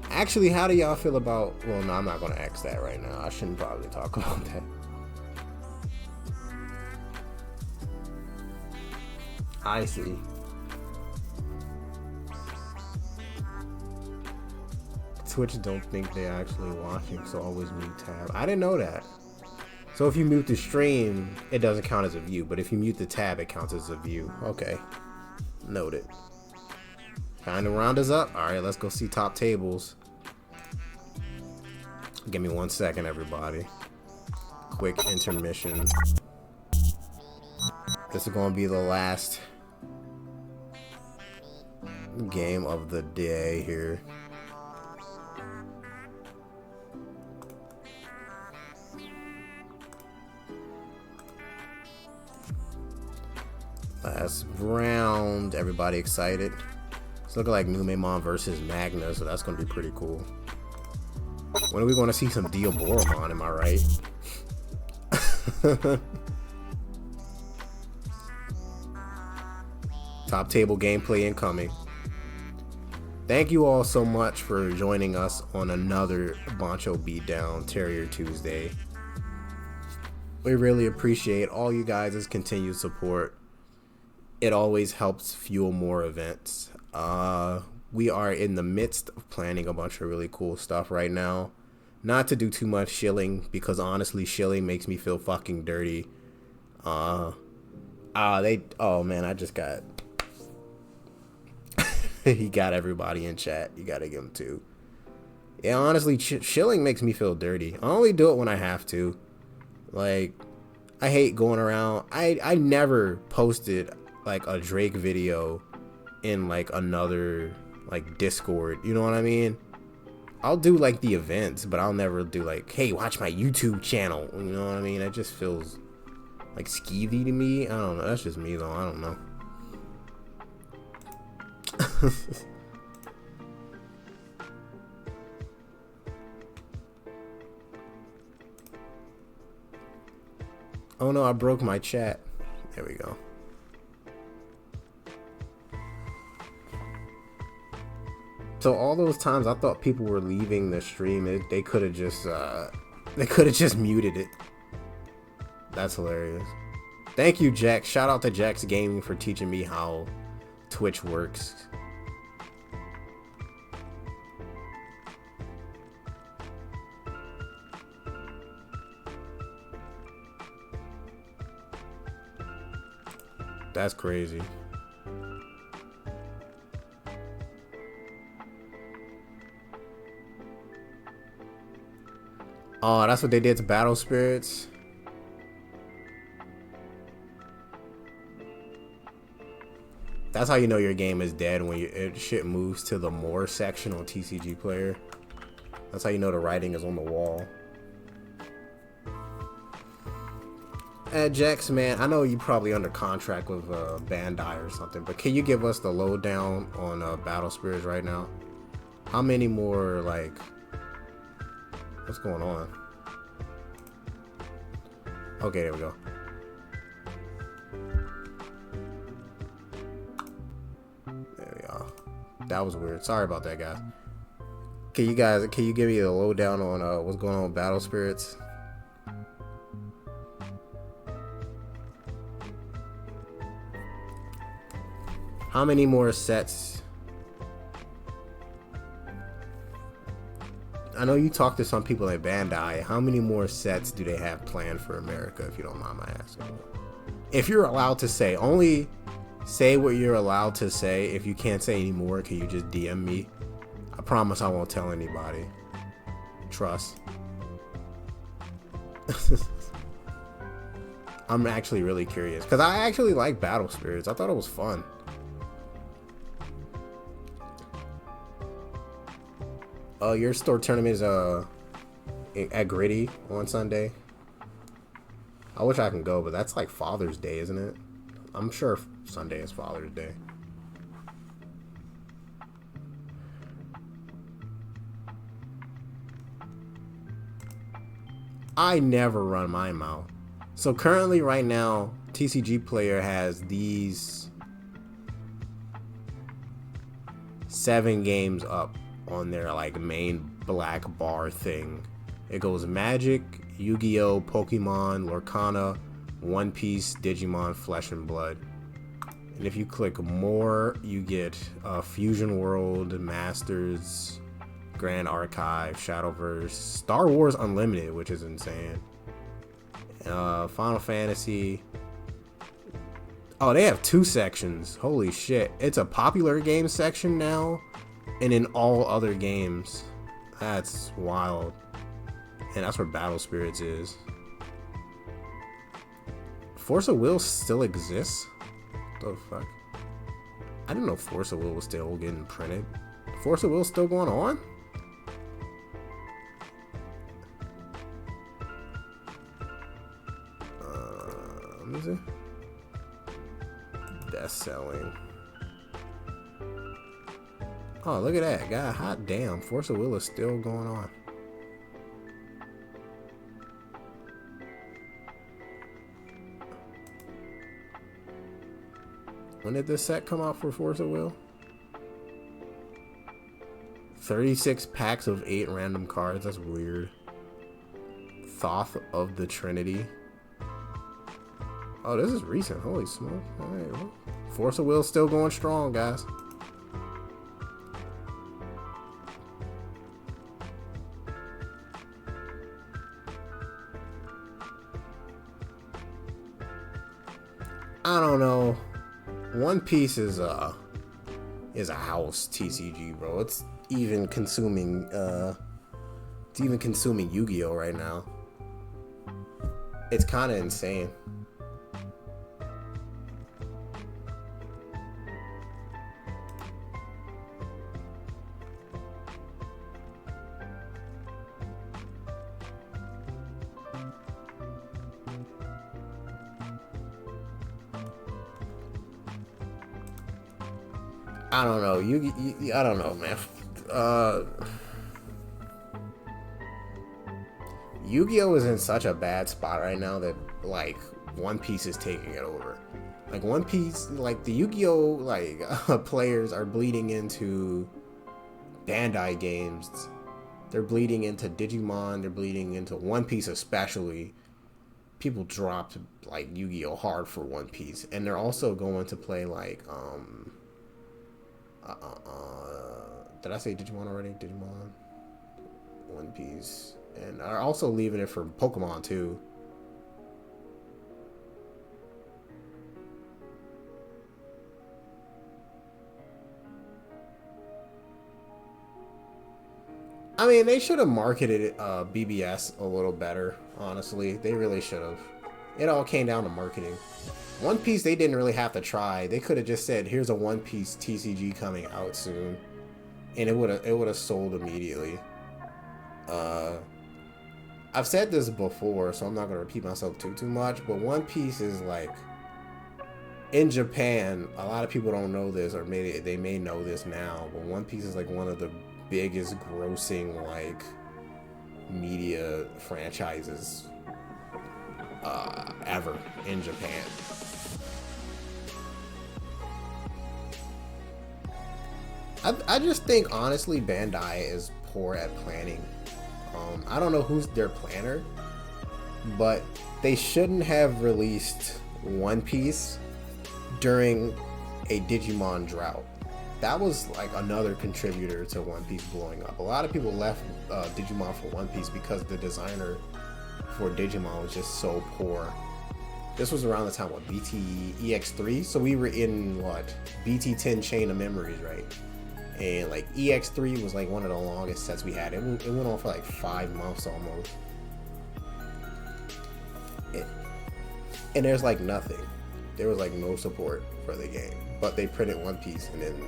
Actually, how do y'all feel about... well, no, I'm not going to ask that right now. I shouldn't probably talk about that. I see. Twitch don't think they're actually watching, so always mute tab. I didn't know that. So if you mute the stream, it doesn't count as a view, but if you mute the tab, it counts as a view. Okay. Noted. Time to round us up. Alright, let's go see top tables. Give me 1 second, everybody. Quick intermission. This is going to be the last game of the day here. Last round. Everybody excited? It's looking like Numemon versus Magna, so that's going to be pretty cool. When are we going to see some Diaboromon, am I right? Top table gameplay incoming. Thank you all so much for joining us on another Bancho Beatdown Terrier Tuesday. We really appreciate all you guys' continued support. It always helps fuel more events. We are in the midst of planning a bunch of really cool stuff right now. Not to do too much shilling, because honestly, shilling makes me feel fucking dirty. Oh man, I just got... he got everybody in chat. You gotta give him two. Yeah, honestly, shilling makes me feel dirty. I only do it when I have to. Like, I hate going around. I never posted like a Drake video in like another like Discord. You know what I mean? I'll do like the events, but I'll never do like, hey, watch my YouTube channel. You know what I mean? It just feels like skeevy to me. I don't know. That's just me though. I don't know. Oh no, I broke my chat. There we go. So all those times I thought people were leaving the stream, they could have just muted it. That's hilarious. Thank you, Jack. Shout out to Jack's Gaming for teaching me how Twitch works. That's crazy. Oh, that's what they did to Battle Spirits. That's how you know your game is dead, when shit moves to the more section on TCG Player. That's how you know the writing is on the wall. Jax, man, I know you probably under contract with Bandai or something, but can you give us the lowdown on Battle Spirits right now? How many more, like, what's going on? Okay, there we go. There we go. That was weird. Sorry about that, guys. Can you give me the lowdown on what's going on with Battle Spirits? How many more sets? I know you talked to some people at Bandai. How many more sets do they have planned for America, if you don't mind my asking? If you're allowed to say, only say what you're allowed to say. If you can't say any more, can you just DM me? I promise I won't tell anybody. Trust. I'm actually really curious, because I actually like Battle Spirits. I thought it was fun. Your store tournament is at Gritty on Sunday. I wish I can go, but that's like Father's Day, isn't it? I'm sure Sunday is Father's Day. I never run my mouth. So currently right now, TCG Player has these 7 games up on their like main black bar thing. It goes Magic, Yu-Gi-Oh, Pokemon, Lorcana, One Piece, Digimon, Flesh and Blood. And if you click more, you get Fusion World, Masters, Grand Archive, Shadowverse, Star Wars Unlimited, which is insane, Final Fantasy. Oh, they have 2 sections. Holy shit. It's a popular game section now, and in all other games. That's wild. And that's where Battle Spirits is. Force of Will still exists? What the fuck? I didn't know Force of Will was still getting printed. Force of Will still going on? Let me see. Best selling. Oh, look at that. God, hot damn. Force of Will is still going on. When did this set come out for Force of Will? 36 packs of 8 random cards. That's weird. Thoth of the Trinity. Oh, this is recent. Holy smoke. Alright, well, Force of Will still going strong, guys. I don't know. One Piece is a house TCG, bro. It's even consuming Yu-Gi-Oh right now. It's kind of insane. I don't know. I don't know, man. Yu-Gi-Oh is in such a bad spot right now that like One Piece is taking it over. Like One Piece, like the Yu-Gi-Oh like players are bleeding into Bandai games. They're bleeding into Digimon. They're bleeding into One Piece especially. People dropped like Yu-Gi-Oh hard for One Piece, and they're also going to play like did I say Digimon already? Digimon, One Piece, and are also leaving it for Pokemon too. I mean, they should have marketed BBS a little better, honestly. They really should have. It all came down to marketing. One Piece, they didn't really have to try. They could have just said, here's a One Piece TCG coming out soon. And it would have sold immediately. I've said this before, so I'm not going to repeat myself too much, but One Piece is like, in Japan, a lot of people don't know this, or maybe they may know this now, but One Piece is like one of the biggest grossing like media franchises ever in Japan. I just think honestly Bandai is poor at planning. I don't know who's their planner, but they shouldn't have released One Piece during a Digimon drought. That was like another contributor to One Piece blowing up. A lot of people left Digimon for One Piece because the designer for Digimon was just so poor. This was around the time of BT-EX3, so we were in what, BT-10 Chain of Memories, right? And like EX3 was like one of the longest sets we had. It went on for like 5 months almost. And there's like nothing. There was like no support for the game. But they printed One Piece, and then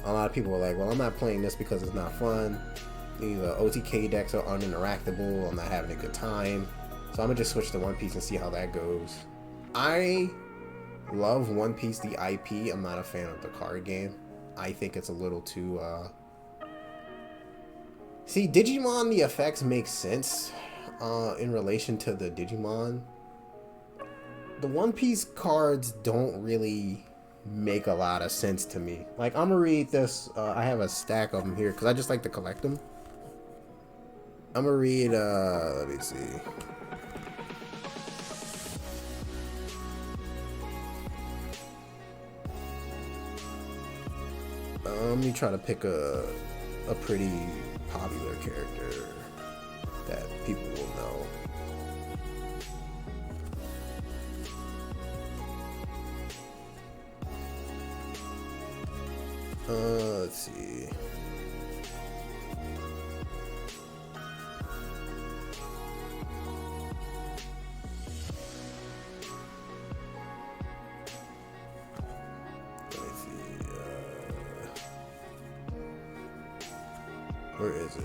a lot of people were like, well, I'm not playing this because it's not fun. The OTK decks are uninteractable. I'm not having a good time. So I'm gonna just switch to One Piece and see how that goes. I love One Piece, the IP. I'm not a fan of the card game. I think it's a little too see, Digimon, the effects make sense in relation to the Digimon. The One Piece cards don't really make a lot of sense to me. Like, I'm gonna read this. I have a stack of them here because I just like to collect them. I'm gonna read, let me see. Let me try to pick a pretty popular character that people will know. Let's see. Where is it?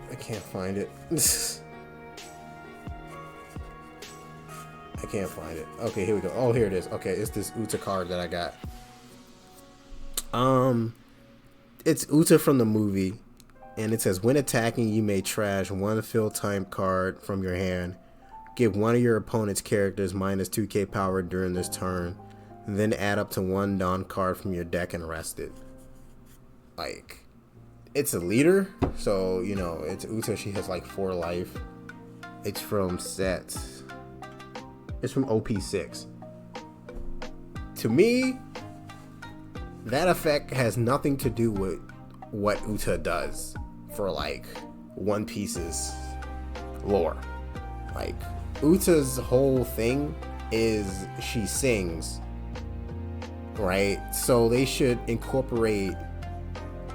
I can't find it. I can't find it. Okay, here we go. Oh, here it is. Okay, it's this Uta card that I got. It's Uta from the movie, and it says when attacking, you may trash one fill time card from your hand. Give one of your opponent's characters minus 2k power during this turn. Then add up to one Dawn card from your deck and rest it. Like, it's a leader, so you know it's Uta. She has like 4 life. It's from sets. It's from OP6. To me, that effect has nothing to do with what Uta does for like One Piece's lore. Like, Uta's whole thing is she sings, right? So they should incorporate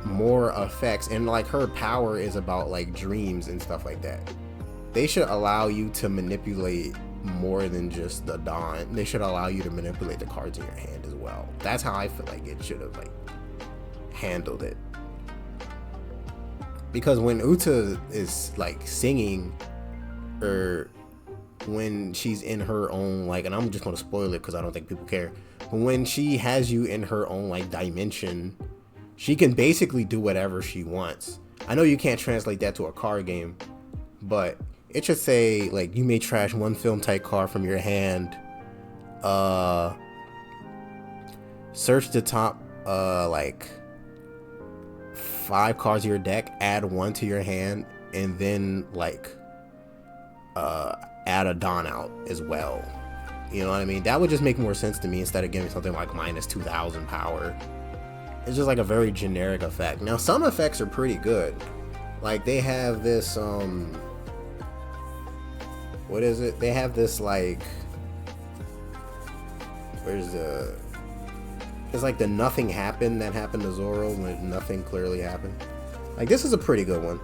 more effects, and like her power is about like dreams and stuff like that. They should allow you to manipulate more than just the Dawn. They should allow you to manipulate the cards in your hand as well. That's how I feel like it should have like handled it. Because when Uta is like singing, or when she's in her own like, and I'm just gonna spoil it because I don't think people care, but when she has you in her own like dimension, she can basically do whatever she wants. I know you can't translate that to a card game, but it should say like you may trash one film type card from your hand. Search the top like 5 cards of your deck, add 1 to your hand, and then like add a Dawn out as well. You know what I mean? That would just make more sense to me instead of giving something like minus 2,000 power. It's just like a very generic effect. Now some effects are pretty good. Like they have this what is it? They have this like, it's like the nothing happened that happened to Zoro when nothing clearly happened. Like this is a pretty good one.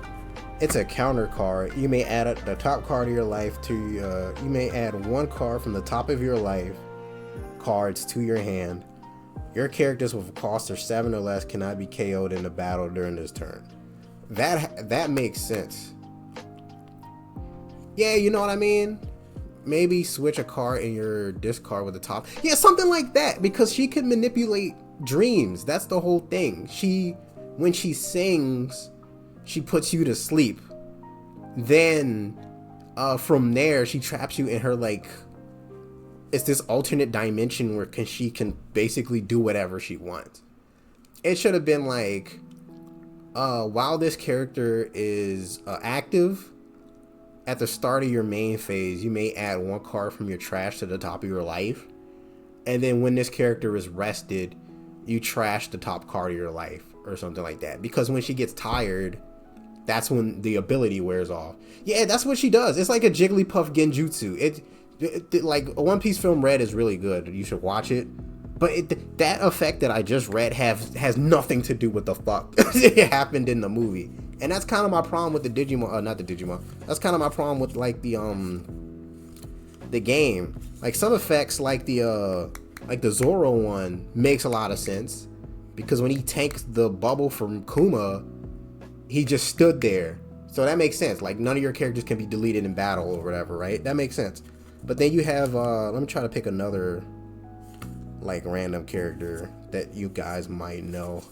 It's a counter card. You may add the top card of your life to you may add 1 card from the top of your life cards to your hand. Your characters with a cost of 7 or less cannot be KO'd in a battle during this turn. That makes sense. Yeah, you know what I mean? Maybe switch a card in your discard with the top. Yeah, something like that, because she can manipulate dreams. That's the whole thing. When she sings, she puts you to sleep. Then from there, she traps you in her like, it's this alternate dimension where she can basically do whatever she wants. It should have been like, while this character is active, at the start of your main phase, you may add 1 card from your trash to the top of your life. And then when this character is rested, you trash the top card of your life or something like that. Because when she gets tired, that's when the ability wears off. Yeah, that's what she does. It's like a Jigglypuff Genjutsu. It like One Piece Film Red is really good. You should watch it. But that effect that I just read has nothing to do with the fuck it happened in the movie. And that's kind of my problem with the Digimon, not the Digimon. That's kind of my problem with like the game. Like some effects like the Zoro one makes a lot of sense, because when he tanks the bubble from Kuma, he just stood there. So that makes sense. Like none of your characters can be deleted in battle or whatever, right? That makes sense. But then you have let me try to pick another like random character that you guys might know.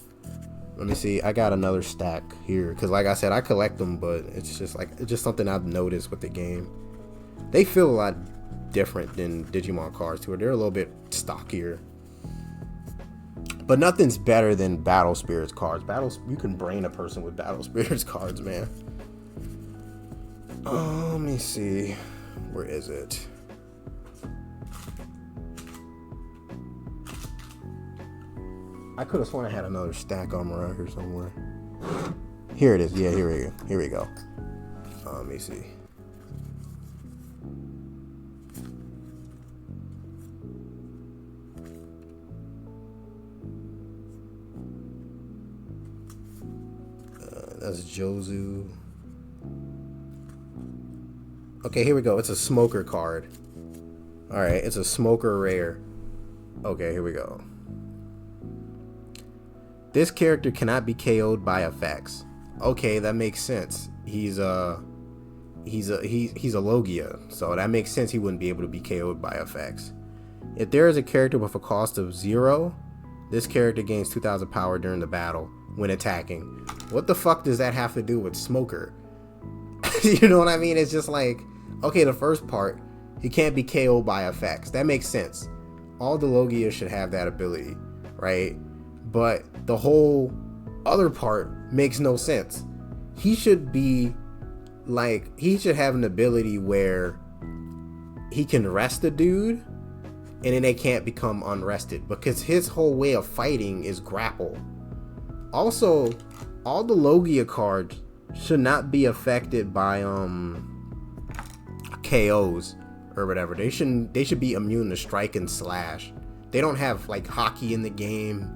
Let me see. I got another stack here because, like I said, I collect them, but it's just something I've noticed with the game. They feel a lot different than Digimon cards too. They're a little bit stockier, but nothing's better than Battle Spirits cards. You can brain a person with Battle Spirits cards, man. Let me see. Where is it? I could have sworn I had another stack on around here somewhere. Here it is. Yeah, here we go. Let me see. That's Jozu. Okay, here we go. It's a smoker card. Alright, it's a smoker rare. Okay, here we go. This character cannot be KO'd by effects. Okay, that makes sense. He's a Logia, so that makes sense he wouldn't be able to be KO'd by effects. If there is a character with a cost of 0, This character gains 2,000 power during the battle when attacking. What the fuck does that have to do with Smoker? You know what I mean? It's just like, okay, the first part, he can't be KO'd by effects. That makes sense. All the Logia should have that ability, right? But the whole other part makes no sense. He should be like, he should have an ability where he can rest a dude and then they can't become unrested, because his whole way of fighting is grapple. Also, all the Logia cards should not be affected by KOs or whatever. They should be immune to strike and slash. They don't have like hockey in the game.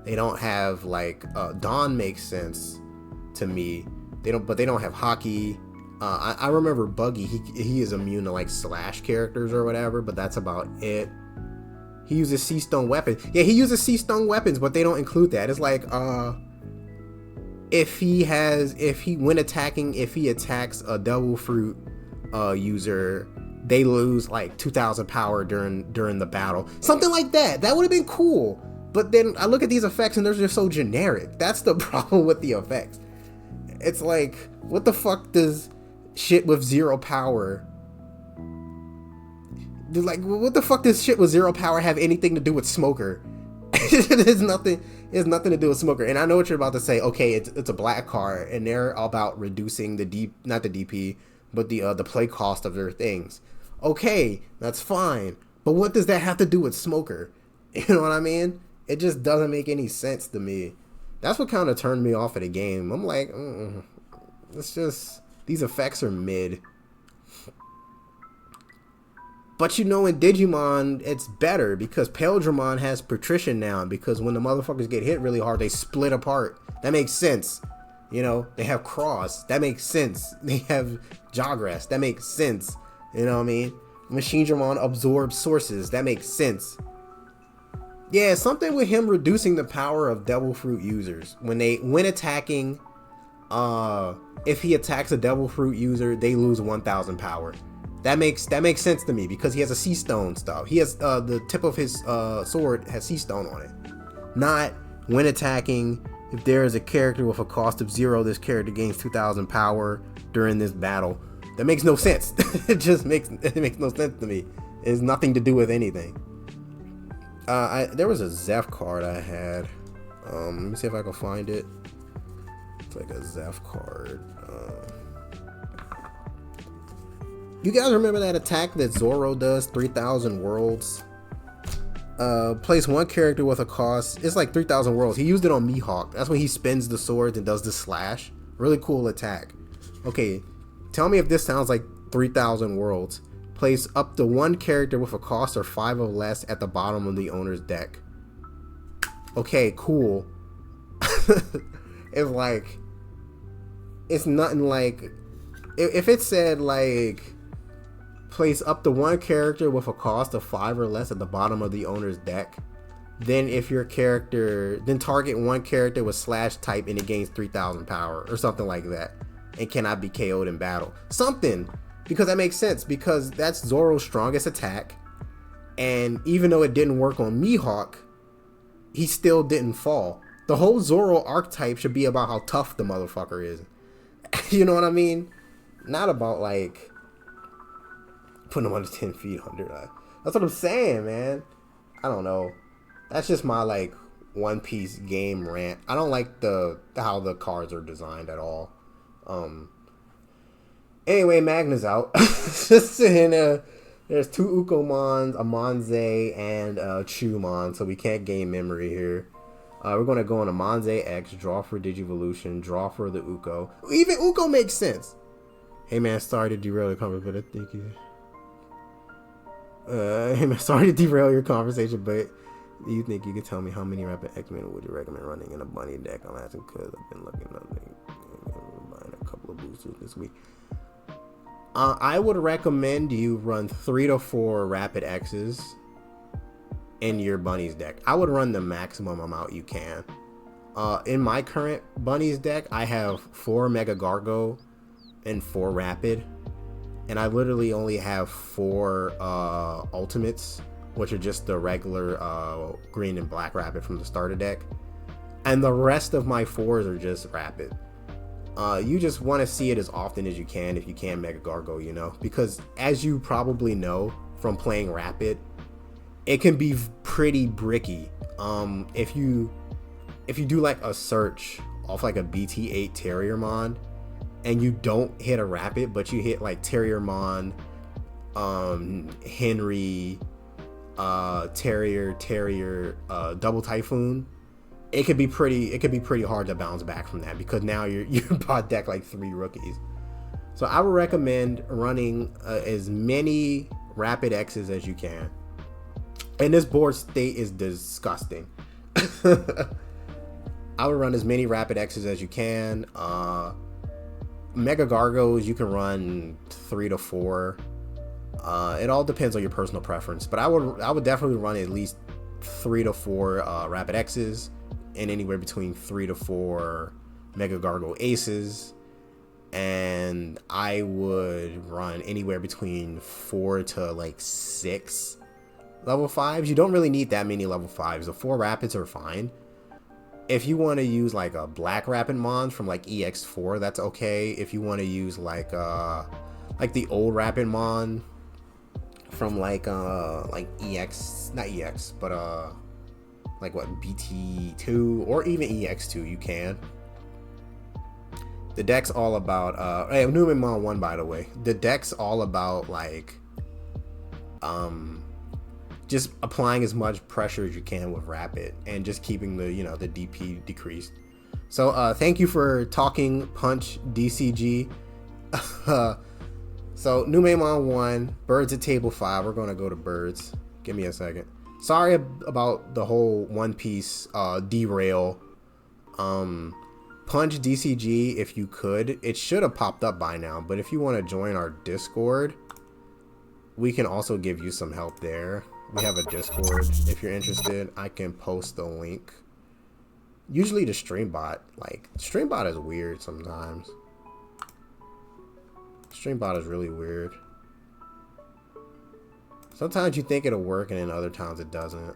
They don't have like Dawn makes sense to me. They don't have hockey. I remember Buggy, he is immune to like slash characters or whatever, but that's about it. He uses Sea Stone weapons. Yeah, he uses Sea Stone weapons, but they don't include that. It's like if he attacks a Devil Fruit user, they lose like 2,000 power during the battle. Something like that. That would have been cool. But then I look at these effects and they're just so generic. That's the problem with the effects. It's like, what the fuck does shit with 0 power? Like, what the fuck does shit with 0 power have anything to do with Smoker? There's nothing to do with Smoker. And I know what you're about to say. Okay, it's a black card, and they're about reducing not the DP, but the play cost of their things. Okay, that's fine. But what does that have to do with Smoker? You know what I mean? It just doesn't make any sense to me. That's what kind of turned me off of the game. I'm like, it's just, these effects are mid. But you know, in Digimon, it's better because Paildramon has Patrician now, because when the motherfuckers get hit really hard, they split apart. That makes sense. You know, they have Cross. That makes sense. They have Jogress. That makes sense. You know what I mean? Machine Dramon absorbs sources. That makes sense. Yeah, something with him reducing the power of Devil Fruit users. When attacking, if he attacks a Devil Fruit user, they lose 1,000 power. That makes sense to me because he has a Sea Stone stuff. He has the tip of his sword has Sea Stone on it. Not when attacking, if there is a character with a cost of 0, this character gains 2,000 power during this battle. That makes no sense. It makes no sense to me. It has nothing to do with anything. There was a Zeph card I had. Let me see if I can find it. It's like a Zeph card. You guys remember that attack that Zoro does, 3,000 worlds? Place one character with a cost. It's like 3,000 worlds. He used it on Mihawk. That's when he spins the sword and does the slash. Really cool attack. Okay, tell me if this sounds like 3,000 worlds. Place up to one character with a cost of 5 or less at the bottom of the owner's deck. Okay, cool. It's like, it's nothing like, if it said like, place up to one character with a cost of 5 or less at the bottom of the owner's deck, then target one character with slash type and it gains 3,000 power or something like that, and cannot be KO'd in battle. Something, because that makes sense, because that's Zoro's strongest attack, and even though it didn't work on Mihawk, he still didn't fall. The whole Zoro archetype should be about how tough the motherfucker is. You know what I mean? Not about like putting him under 10 feet under. That's what I'm saying, man. I don't know. That's just my like One Piece game rant. I don't like how the cards are designed at all. Anyway, Magna's out. Just there's 2 Ukomons, a Monze, and a Chumon, so we can't gain memory here. We're going to go on a Monze X, draw for Digivolution, draw for the Uko. Even Uko makes sense. Hey man, sorry to derail the conversation, but I think you... hey man, sorry to derail your conversation, but do you think you could tell me how many Rapid X-Men would you recommend running in a bunny deck? I'm asking because I've been looking up buying a couple of boosters this week. I would recommend you run 3 to 4 Rapid X's in your bunnies deck. I would run the maximum amount you can. In my current bunnies deck, I have 4 Mega Gargo and 4 Rapid, and I literally only have 4 ultimates which are just the regular green and black rapid from the starter deck. And the rest of my 4s are just rapid. You just want to see it as often as you can if you can Mega Gargo, you know, because as you probably know from playing rapid, it can be pretty bricky. If you do like a search off like a BT-8 Terriermon and you don't hit a rapid, but you hit like Terriermon, Henry, Terrier, double Typhoon, it could be pretty hard to bounce back from that, because now you bought deck like 3 rookies. So I would recommend running as many rapid X's as you can. And this board state is disgusting. I would run as many rapid X's as you can. Mega Gargos, you can run 3 to 4. It all depends on your personal preference, but I would definitely run at least 3 to 4 rapid X's, and anywhere between 3 to 4 Mega Gargo Aces. And I would run anywhere between 4 to like 6 level 5s. You don't really need that many level 5s. The 4 rapids are fine. If you want to use like a black rapid mon from like EX4, that's okay. If you want to use like the old rapid mon from like EX, not EX, but like what, BT2 or even EX2, you can. The deck's all about hey, Newman Mon 1, by the way. The deck's all about like just applying as much pressure as you can with rapid and just keeping the, you know, the DP decreased. So thank you for talking punch DCG. So Numemon 1, birds at table 5. We're gonna go to birds. Give me a second. Sorry about the whole One Piece derail. Punch DCG if you could. It should have popped up by now, but if you want to join our Discord, we can also give you some help there. We have a Discord. If you're interested, I can post the link. Usually the Streambot, like, Streambot is weird sometimes. Streambot is really weird. Sometimes you think it'll work and then other times it doesn't.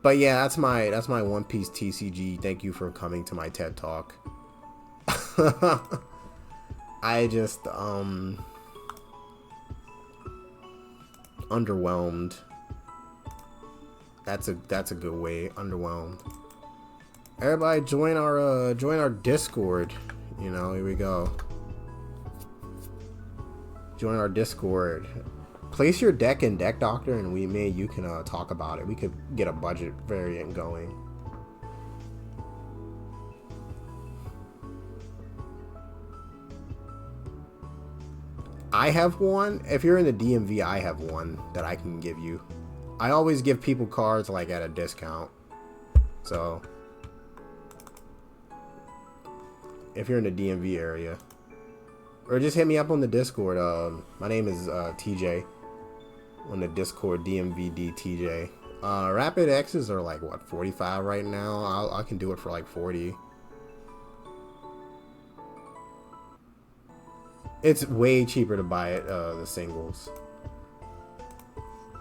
But yeah, that's my One Piece TCG. Thank you for coming to my TED Talk. I just underwhelmed. That's a good way. Underwhelmed. Everybody join our Discord. You know, here we go. Join our Discord. Place your deck in Deck Doctor, and you can talk about it. We could get a budget variant going. I have one. If you're in the DMV, I have one that I can give you. I always give people cards like at a discount. So if you're in the DMV area, or just hit me up on the Discord. My name is TJ on the Discord, DMVDTJ. Rapid X's are like what, 45 right now. I can do it for like 40. It's way cheaper to buy it, the singles.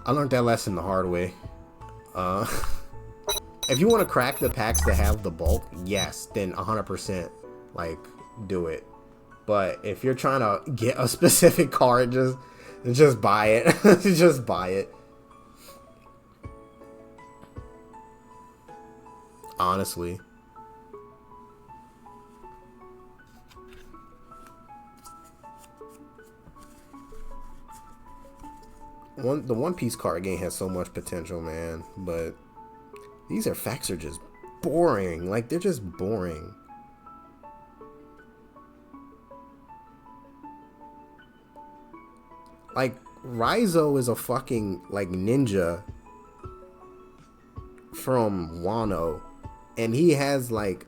I learned that lesson the hard way. If you want to crack the packs that have the bulk, yes, then 100% like do it. But if you're trying to get a specific card, just buy it. Just buy it. Honestly. The One Piece card game has so much potential, man, but these effects are just boring. Like, they're just boring. Like, Raizo is a fucking, like, ninja from Wano, and he has, like,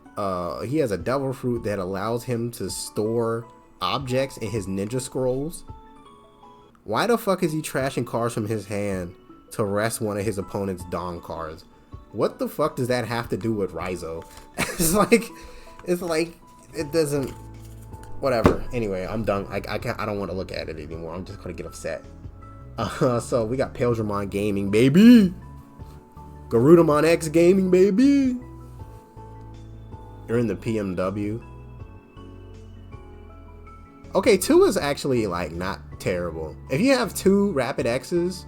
he has a devil fruit that allows him to store objects in his ninja scrolls. Why the fuck is he trashing cards from his hand to rest one of his opponent's Dawn cards? What the fuck does that have to do with Raizo? It's like, it doesn't, Whatever. Anyway, I'm done. I don't want to look at it anymore. I'm just gonna get upset. So we got Paildramon Gaming, baby. Garudamon X Gaming, baby. You're in the PMW. Okay, 2 is actually like not terrible. If you have 2 Rapid X's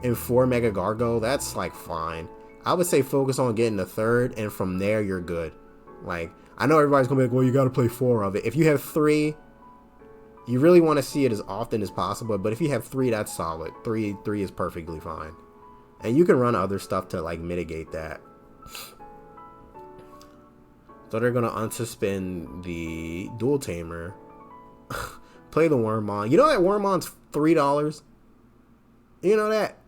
and 4 Mega Gargo, that's like fine. I would say focus on getting the 3rd, and from there you're good. Like, I know everybody's gonna be like, well, you gotta play 4 of it. If you have 3, you really want to see it as often as possible. But if you have 3, that's solid. 3 is perfectly fine, and you can run other stuff to like mitigate that. So they're gonna unsuspend the Dual Tamer. Play the Wormmon. You know that Wormmon's $3. You know that.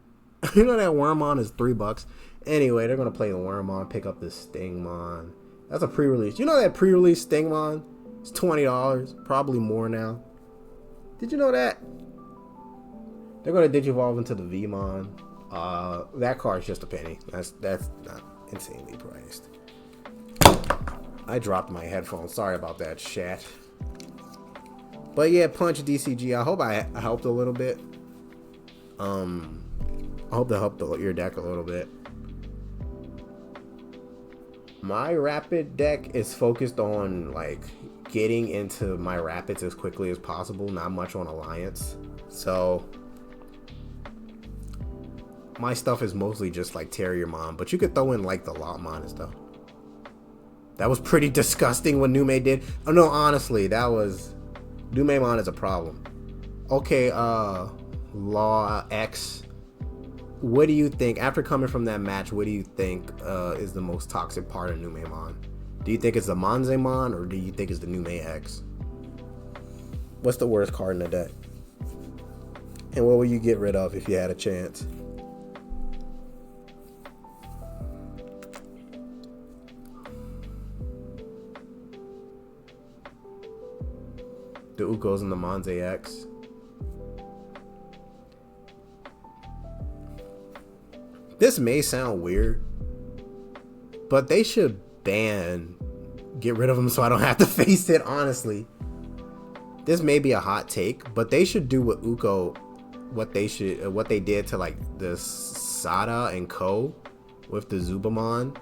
You know that Wormmon is $3. Anyway, they're gonna play the Wormmon, pick up the Stingmon. That's a pre-release. You know that pre-release Stingmon? It's $20, probably more now. Did you know that? They're gonna digivolve into the Vmon. That card's just a penny. That's not insanely priced. I dropped my headphones. Sorry about that, chat. But yeah, Punch DCG. I hope I helped a little bit. I hope that helped your deck a little bit. My Rapid deck is focused on like getting into my Rapids as quickly as possible. Not much on Alliance. So my stuff is mostly just like Terriermon. But you could throw in like the Lotmon and stuff. That was pretty disgusting what Nume did. Oh no, honestly, that was... Numemon is a problem. Okay, Law X. What do you think, after coming from that match, what do you think is the most toxic part of Numemon? Do you think it's the Monzemon, or do you think it's the Nume X? What's the worst card in the deck? And what will you get rid of if you had a chance? The Ukos and the Monze X. This may sound weird, but they should get rid of them so I don't have to face it, honestly. This may be a hot take, but they should do what what they did to like the Sada and Co with the Zubamon.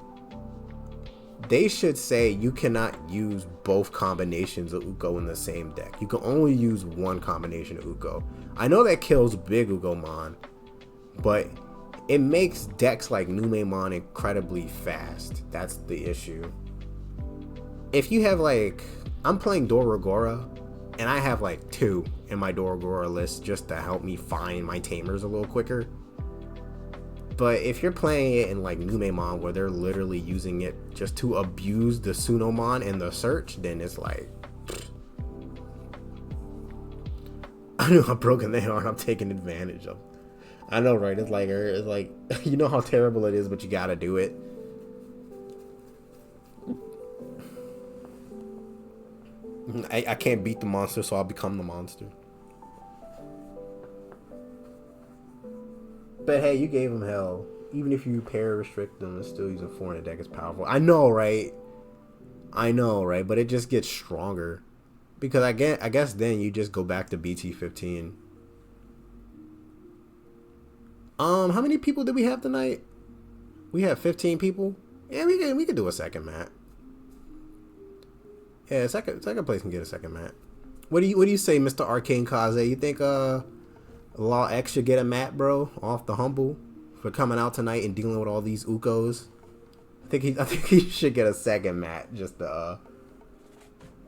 They should say you cannot use both combinations of Uko in the same deck. You can only use one combination of Uko. I know that kills Big Ugomon, but it makes decks like Numemon incredibly fast. That's the issue. If you have like, I'm playing Doragora, and I have like 2 in my Doragora list just to help me find my tamers a little quicker. But if you're playing it in like Numemon, where they're literally using it just to abuse the Sunomon and the search, then it's like, I know how broken they are and I'm taking advantage of. I know, right? It's like you know how terrible it is, but you gotta do it. I can't beat the monster, so I'll become the monster. But hey, you gave him hell. Even if you pair restrict them, and still using 4 in the deck is powerful. I know, right? But it just gets stronger. Because I guess then you just go back to BT-16. How many people did we have tonight? We have 15 people. Yeah, we can do a second mat. Yeah, second place can get a second mat. What do you say, Mr. Arcane Kaze? You think Law X should get a mat, bro, off the humble for coming out tonight and dealing with all these Ukos? I think he should get a second mat, just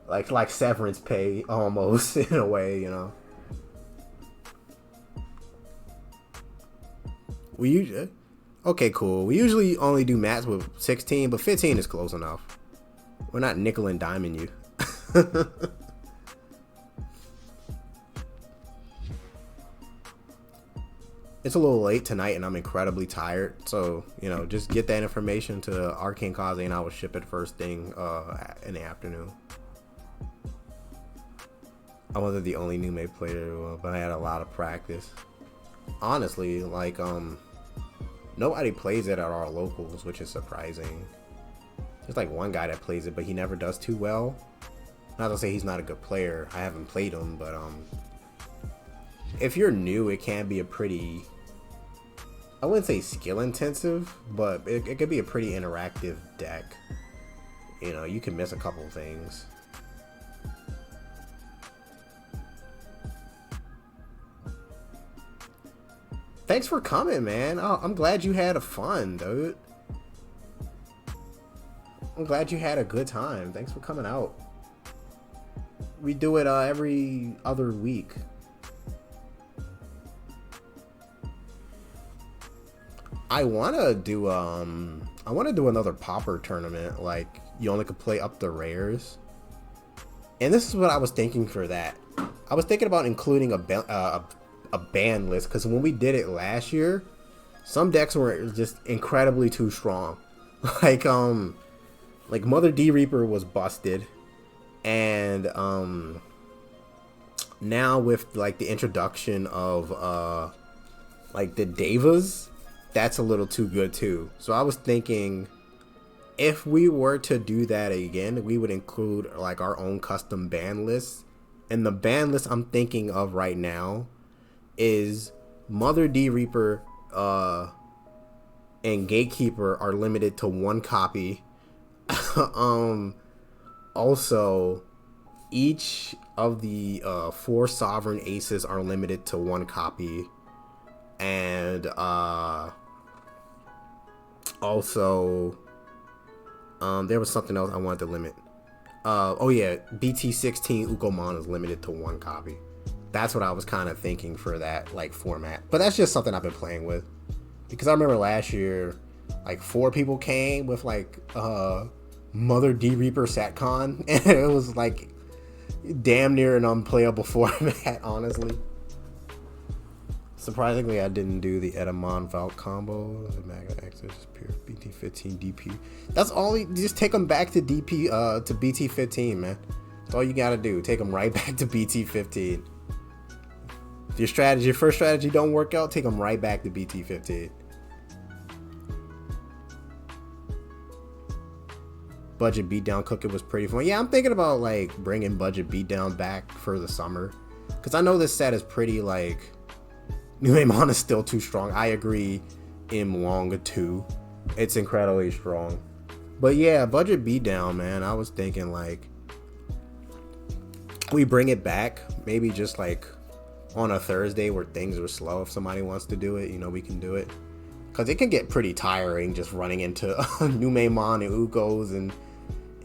like severance pay almost in a way, you know. Okay, cool. We usually only do mats with 16, but 15 is close enough. We're not nickel and diming you. It's a little late tonight and I'm incredibly tired, so you know, just get that information to Arcane Kaze and I will ship it first thing in the afternoon. I wasn't the only new May player, but I had a lot of practice. Honestly, like nobody plays it at our locals, which is surprising. There's like one guy that plays it, but he never does too well. Not to say he's not a good player. I haven't played him, but if you're new, it can be a pretty, I wouldn't say skill intensive, but it could be a pretty interactive deck. You know, you can miss a couple things. Thanks for coming, man. Oh, I'm glad you had a fun, dude. I'm glad you had a good time. Thanks for coming out. We do it every other week. I wanna do another popper tournament. Like, you only could play up the rares. And this is what I was thinking for that. I was thinking about including a ban list, because when we did it last year, some decks were just incredibly too strong. Like Mother D Reaper was busted, and now with like the introduction of like the Devas, that's a little too good too. So I was thinking, if we were to do that again, we would include like our own custom ban list. And the ban list I'm thinking of right now is Mother D Reaper and Gatekeeper are limited to 1 copy. Also, each of the 4 Sovereign Aces are limited to 1 copy. And also, there was something else I wanted to limit. Oh yeah, BT-16 Ukomon is limited to 1 copy. That's what I was kind of thinking for that like format. But that's just something I've been playing with, because I remember last year, like 4 people came with like Mother D Reaper Satcon, and it was like damn near an unplayable format, honestly. Surprisingly, I didn't do the Edamon Valk combo. The Magna Access, pure BT-15 DP. That's all. You just take them back to DP to BT-15, man. That's all you gotta do. Take them right back to BT-15. If your first strategy don't work out, take them right back to BT-15. Budget beatdown cooking was pretty fun. Yeah, I'm thinking about like bringing budget beatdown back for the summer, because I know this set is pretty like, New Amon is still too strong. I agree. Imwonga too. It's incredibly strong. But yeah, budget beatdown, man. I was thinking like we bring it back, maybe just like on a Thursday where things are slow. If somebody wants to do it, you know, we can do it. Because it can get pretty tiring just running into New Amon and Ukos and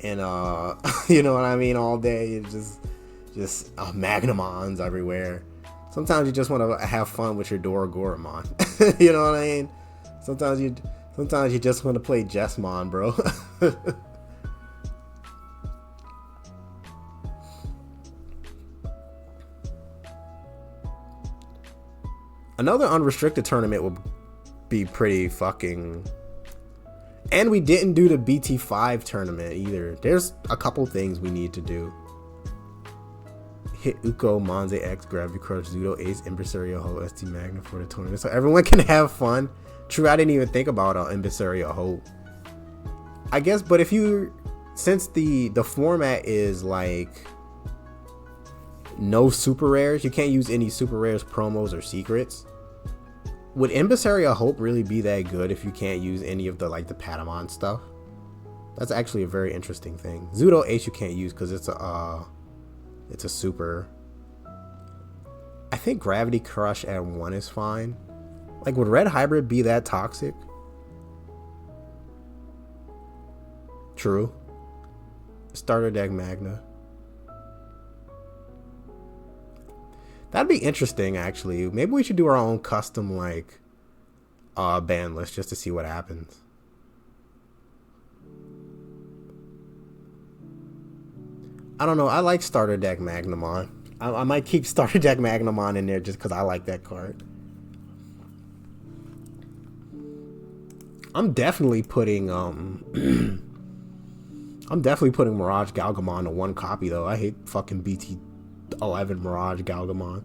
you know what I mean, all day. It's just Magnamons everywhere. Sometimes you just want to have fun with your Dorogoramon. You know what I mean? Sometimes you just want to play Jessmon, bro. Another unrestricted tournament would be pretty fucking. And we didn't do the BT5 tournament either. There's a couple things we need to do. Hit Uko, Monze X, Gravity Crush, Zudo, Ace, Impresario Ho, ST Magna for the tournament, so everyone can have fun. True, I didn't even think about Impresario Ho, I guess. But if you, since the format is like no super rares, you can't use any super rares, promos, or secrets. Would Impresario Hope really be that good if you can't use any of the like the Patamon stuff? That's actually a very interesting thing. Zudo Ace you can't use because it's a super. I think Gravity Crush at 1 is fine. Like, would Red Hybrid be that toxic? True. Starter deck Magna. That'd be interesting, actually. Maybe we should do our own custom like ban list just to see what happens. I don't know. I like starter deck Magnamon. I might keep starter deck Magnamon in there just because I like that card. I'm definitely putting Mirage Galgamon to 1 copy though. I hate fucking BT-11 Mirage Galgamon.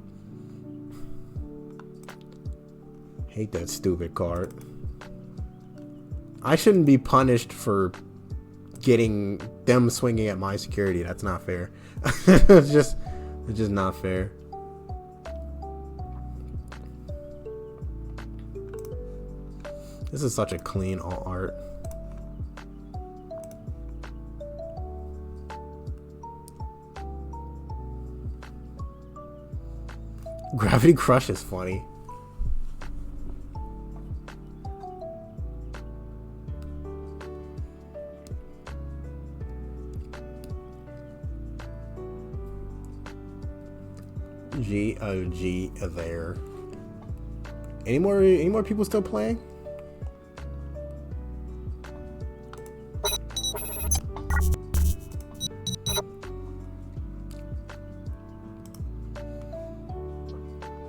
Hate that stupid card. I shouldn't be punished for getting them swinging at my security. That's not fair. It's just not fair. This is such a clean art. Gravity Crush is funny. G there. Any more people still playing?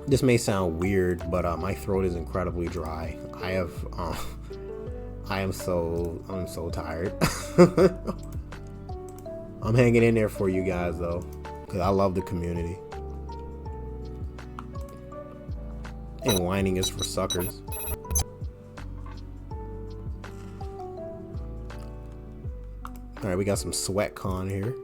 This may sound weird, but my throat is incredibly dry. I am so tired. I'm hanging in there for you guys though, because I love the community. And whining is for suckers. Alright, we got some SweatCon here.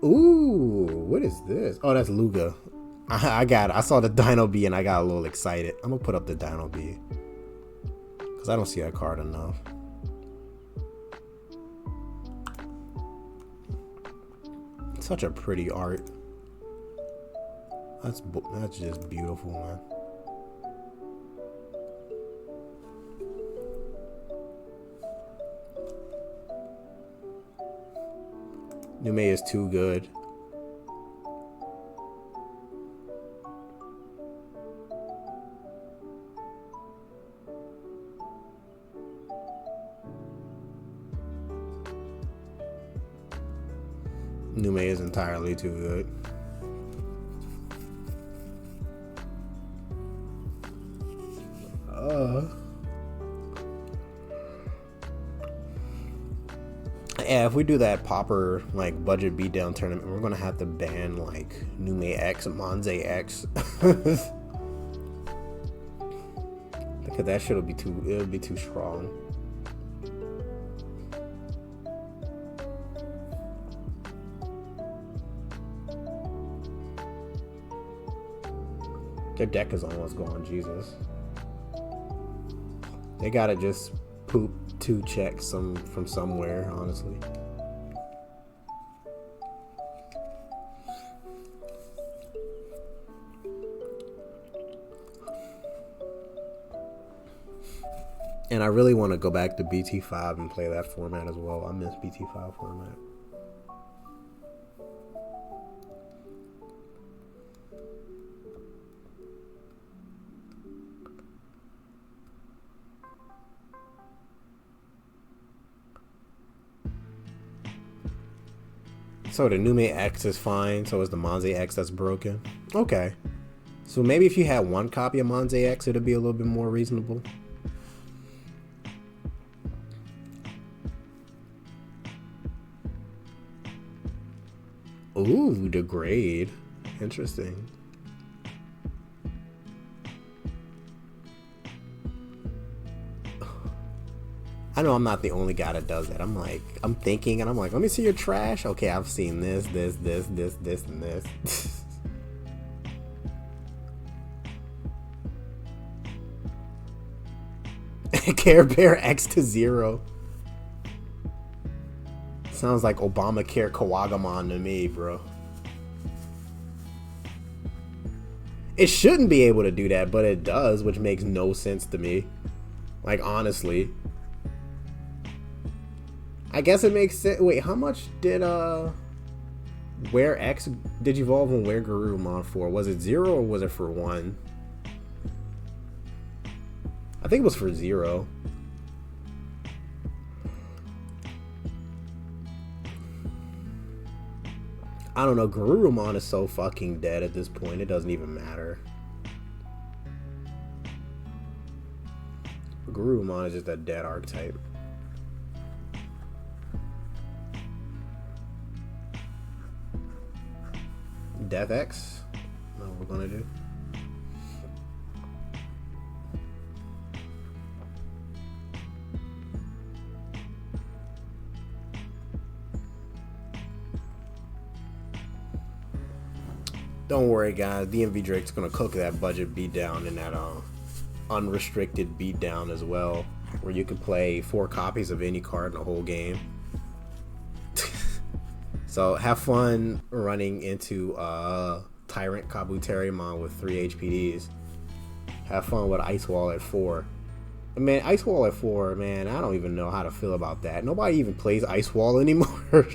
Ooh, what is this? Oh, that's Luga. I saw the Dino B and I got a little excited. I'm gonna put up the Dino B, because I don't see that card enough. Such a pretty art. That's just beautiful, man. Nume is too good. Nume is entirely too good. Yeah, if we do that popper like budget beatdown tournament, we're gonna have to ban like Nume X, Monze X. Because that shit would be too strong. Their deck is almost gone, Jesus. They gotta just poop 2 checks from somewhere, honestly. And I really want to go back to BT5 and play that format as well. I miss BT5 format. So the Nume X is fine, so is the Monze X that's broken. Okay. So maybe if you had 1 copy of Monze X, it'd be a little bit more reasonable. Ooh, degrade. Interesting. I know I'm not the only guy that does that. I'm thinking, and I'm like, let me see your trash. Okay, I've seen this, and this. Care Bear X to 0. Sounds like Obamacare Kawagamon to me, bro. It shouldn't be able to do that, but it does, which makes no sense to me. Like, honestly. I guess it makes sense. Wait, how much did Where X Digivolve and Where Garurumon for? Was it 0 or was it for 1? I think it was for 0. I don't know. Garurumon is so fucking dead at this point. It doesn't even matter. Garurumon is just a dead archetype. Death X? That's what we're gonna do. Don't worry, guys. Dmvdrakes gonna cook that budget beatdown and that unrestricted beatdown as well, where you can play 4 copies of any card in the whole game. So have fun running into Tyrant Kabuterimon with 3 HPDs. Have fun with Ice Wall at 4. Man, Ice Wall at 4, man, I don't even know how to feel about that. Nobody even plays Ice Wall anymore.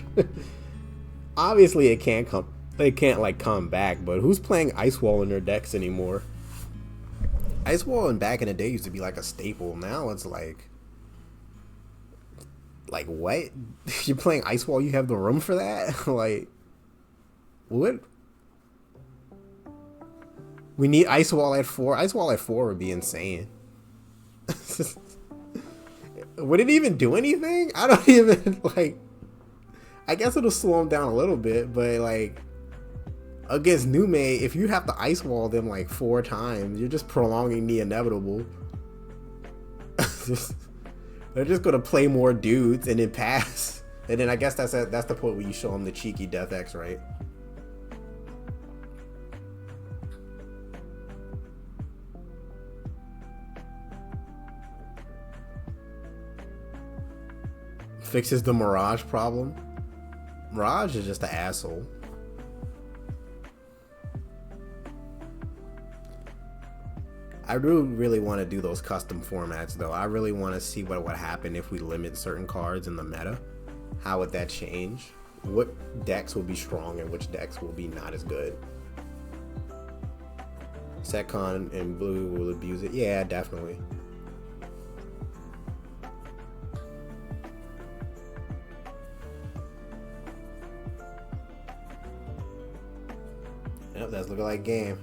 Obviously, it can't come. They can't like come back, but who's playing Ice Wall in their decks anymore? Ice Wall and back in the day used to be like a staple. Now it's like what? You're playing Ice Wall? You have the room for that? Like, what? We need Ice Wall at 4. Ice Wall at 4 would be insane. Would it even do anything? I don't even like. I guess it'll slow him down a little bit, but like against Nume, if you have to Ice Wall them like 4 times, you're just prolonging the inevitable. They're just gonna play more dudes and then pass, and then I guess that's the point where you show them the cheeky Death X, right? Fixes the Mirage problem. Mirage is just an asshole. I do really want to do those custom formats though. I really want to see what would happen if we limit certain cards in the meta. How would that change? What decks will be strong and which decks will be not as good? Setcon and Blue will abuse it. Yeah, definitely. Yep, that's looking like game.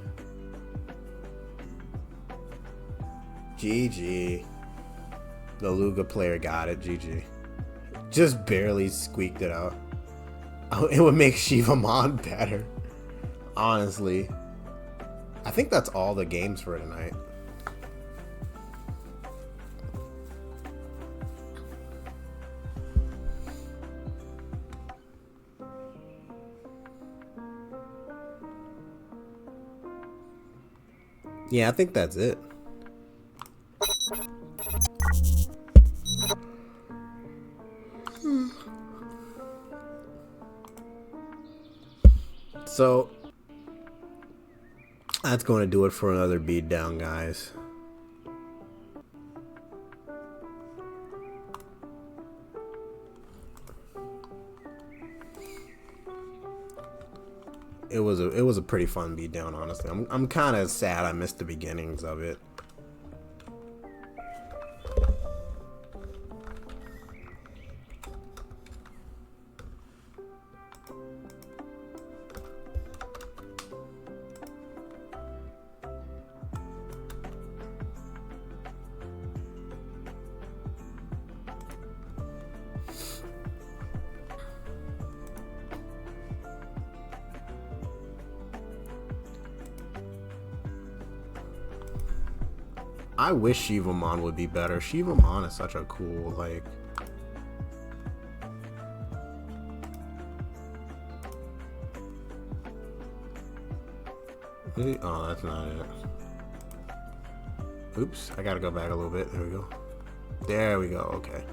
GG. The Luga player got it. GG. Just barely squeaked it out. It would make Shivamon better. Honestly. I think that's all the games for tonight. Yeah, I think that's it. So that's going to do it for another beatdown, guys. It was a pretty fun beatdown, honestly. I'm kind of sad I missed the beginnings of it. I wish Shivamon would be better. Shivamon is such a cool, like... Oh, that's not it. Oops, I gotta go back a little bit. There we go. There we go, okay.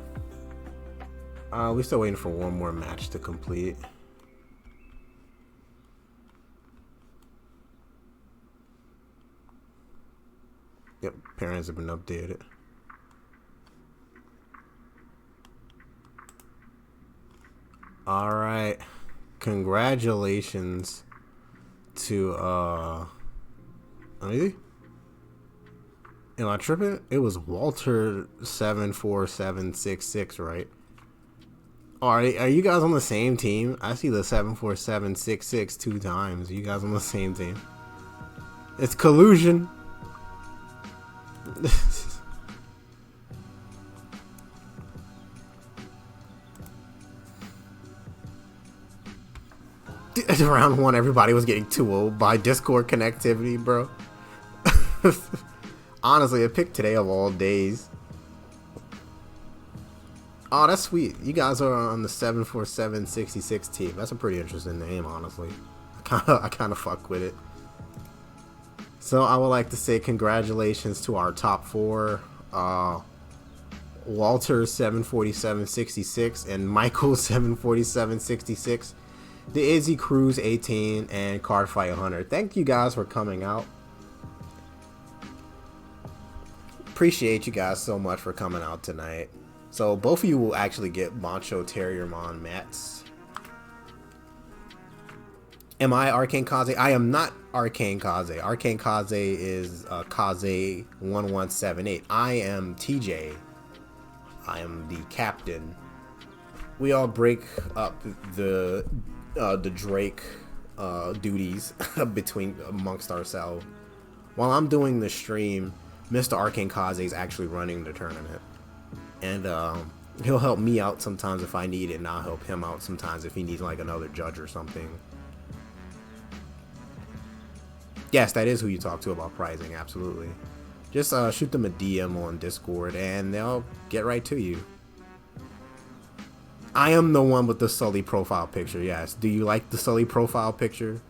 We're still waiting for one more match to complete. Yep, parents have been updated. Alright. Congratulations to let me see. Am I tripping? It was Walter 74766, right? Are you guys on the same team? I see the 74766 2 times. You guys on the same team? It's collusion. Round 1, everybody was getting 2-0 by Discord connectivity, bro. Honestly, I picked today of all days. Oh, that's sweet. You guys are on the 74766 team. That's a pretty interesting name, honestly. I kind of fuck with it. So I would like to say congratulations to our top four. Walter 74766 and Michael 74766. The Izzy Cruz 18 and Cardfight 100. Thank you guys for coming out. Appreciate you guys so much for coming out tonight. So both of you will actually get Boncho Terriermon mats. Am I Arcane Kaze? I am not Arcane Kaze. Arcane Kaze is Kaze 1178. I am TJ. I am the captain. We all break up the Drake duties amongst ourselves. While I'm doing the stream, Mr. Arcane Kaze is actually running the tournament, and he'll help me out sometimes if I need it, and I'll help him out sometimes if he needs like another judge or something. Yes, that is who you talk to about pricing. Absolutely. Just shoot them a DM on Discord and they'll get right to you. I am the one with the Sully profile picture, yes. Do you like the Sully profile picture?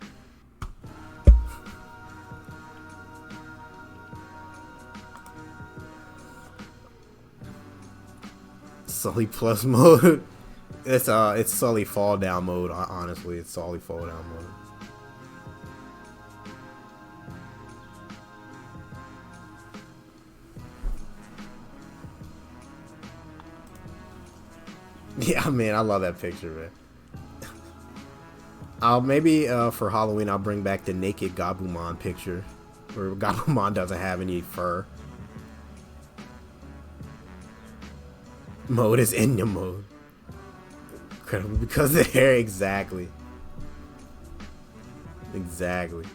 Sully plus mode? It's Sully fall down mode, honestly. It's Sully fall down mode. Yeah, man, I love that picture, man. Maybe for Halloween I'll bring back the naked Gabumon picture, where Gabumon doesn't have any fur. Mode is Enya mode. Incredible, because of the hair, exactly. Exactly.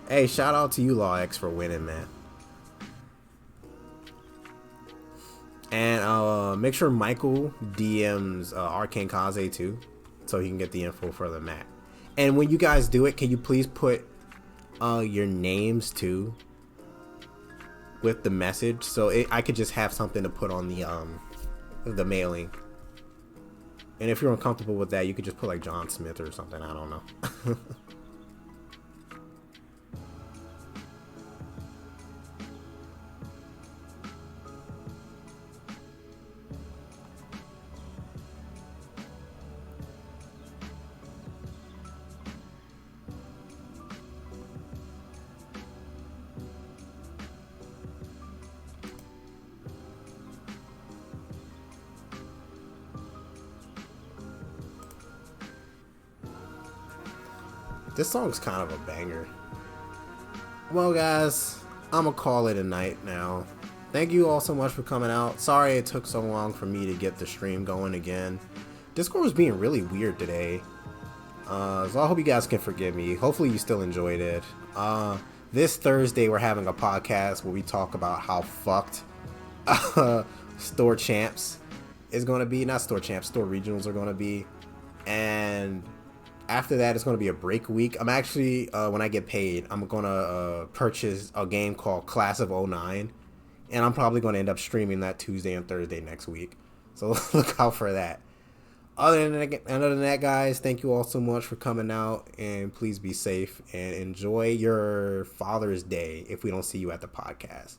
Hey, shout out to you, Law X, for winning, man. And make sure Michael DMs Arcane Kaze too, so he can get the info for the mat. And when you guys do it, can you please put your names too with the message, so I could just have something to put on the mailing. And if you're uncomfortable with that, you could just put like John Smith or something. I don't know. This song's kind of a banger. Well, guys, I'm gonna call it a night now. Thank you all so much for coming out. Sorry it took so long for me to get the stream going again. Discord was being really weird today. So I hope you guys can forgive me. Hopefully you still enjoyed it. This Thursday we're having a podcast where we talk about how fucked Store Champs is gonna be. Not Store Champs, Store Regionals are gonna be. And after that, it's going to be a break week. I'm actually, when I get paid, I'm going to purchase a game called Class of '09. And I'm probably going to end up streaming that Tuesday and Thursday next week. So look out for that. Other than that, guys, thank you all so much for coming out. And please be safe and enjoy your Father's Day if we don't see you at the podcast.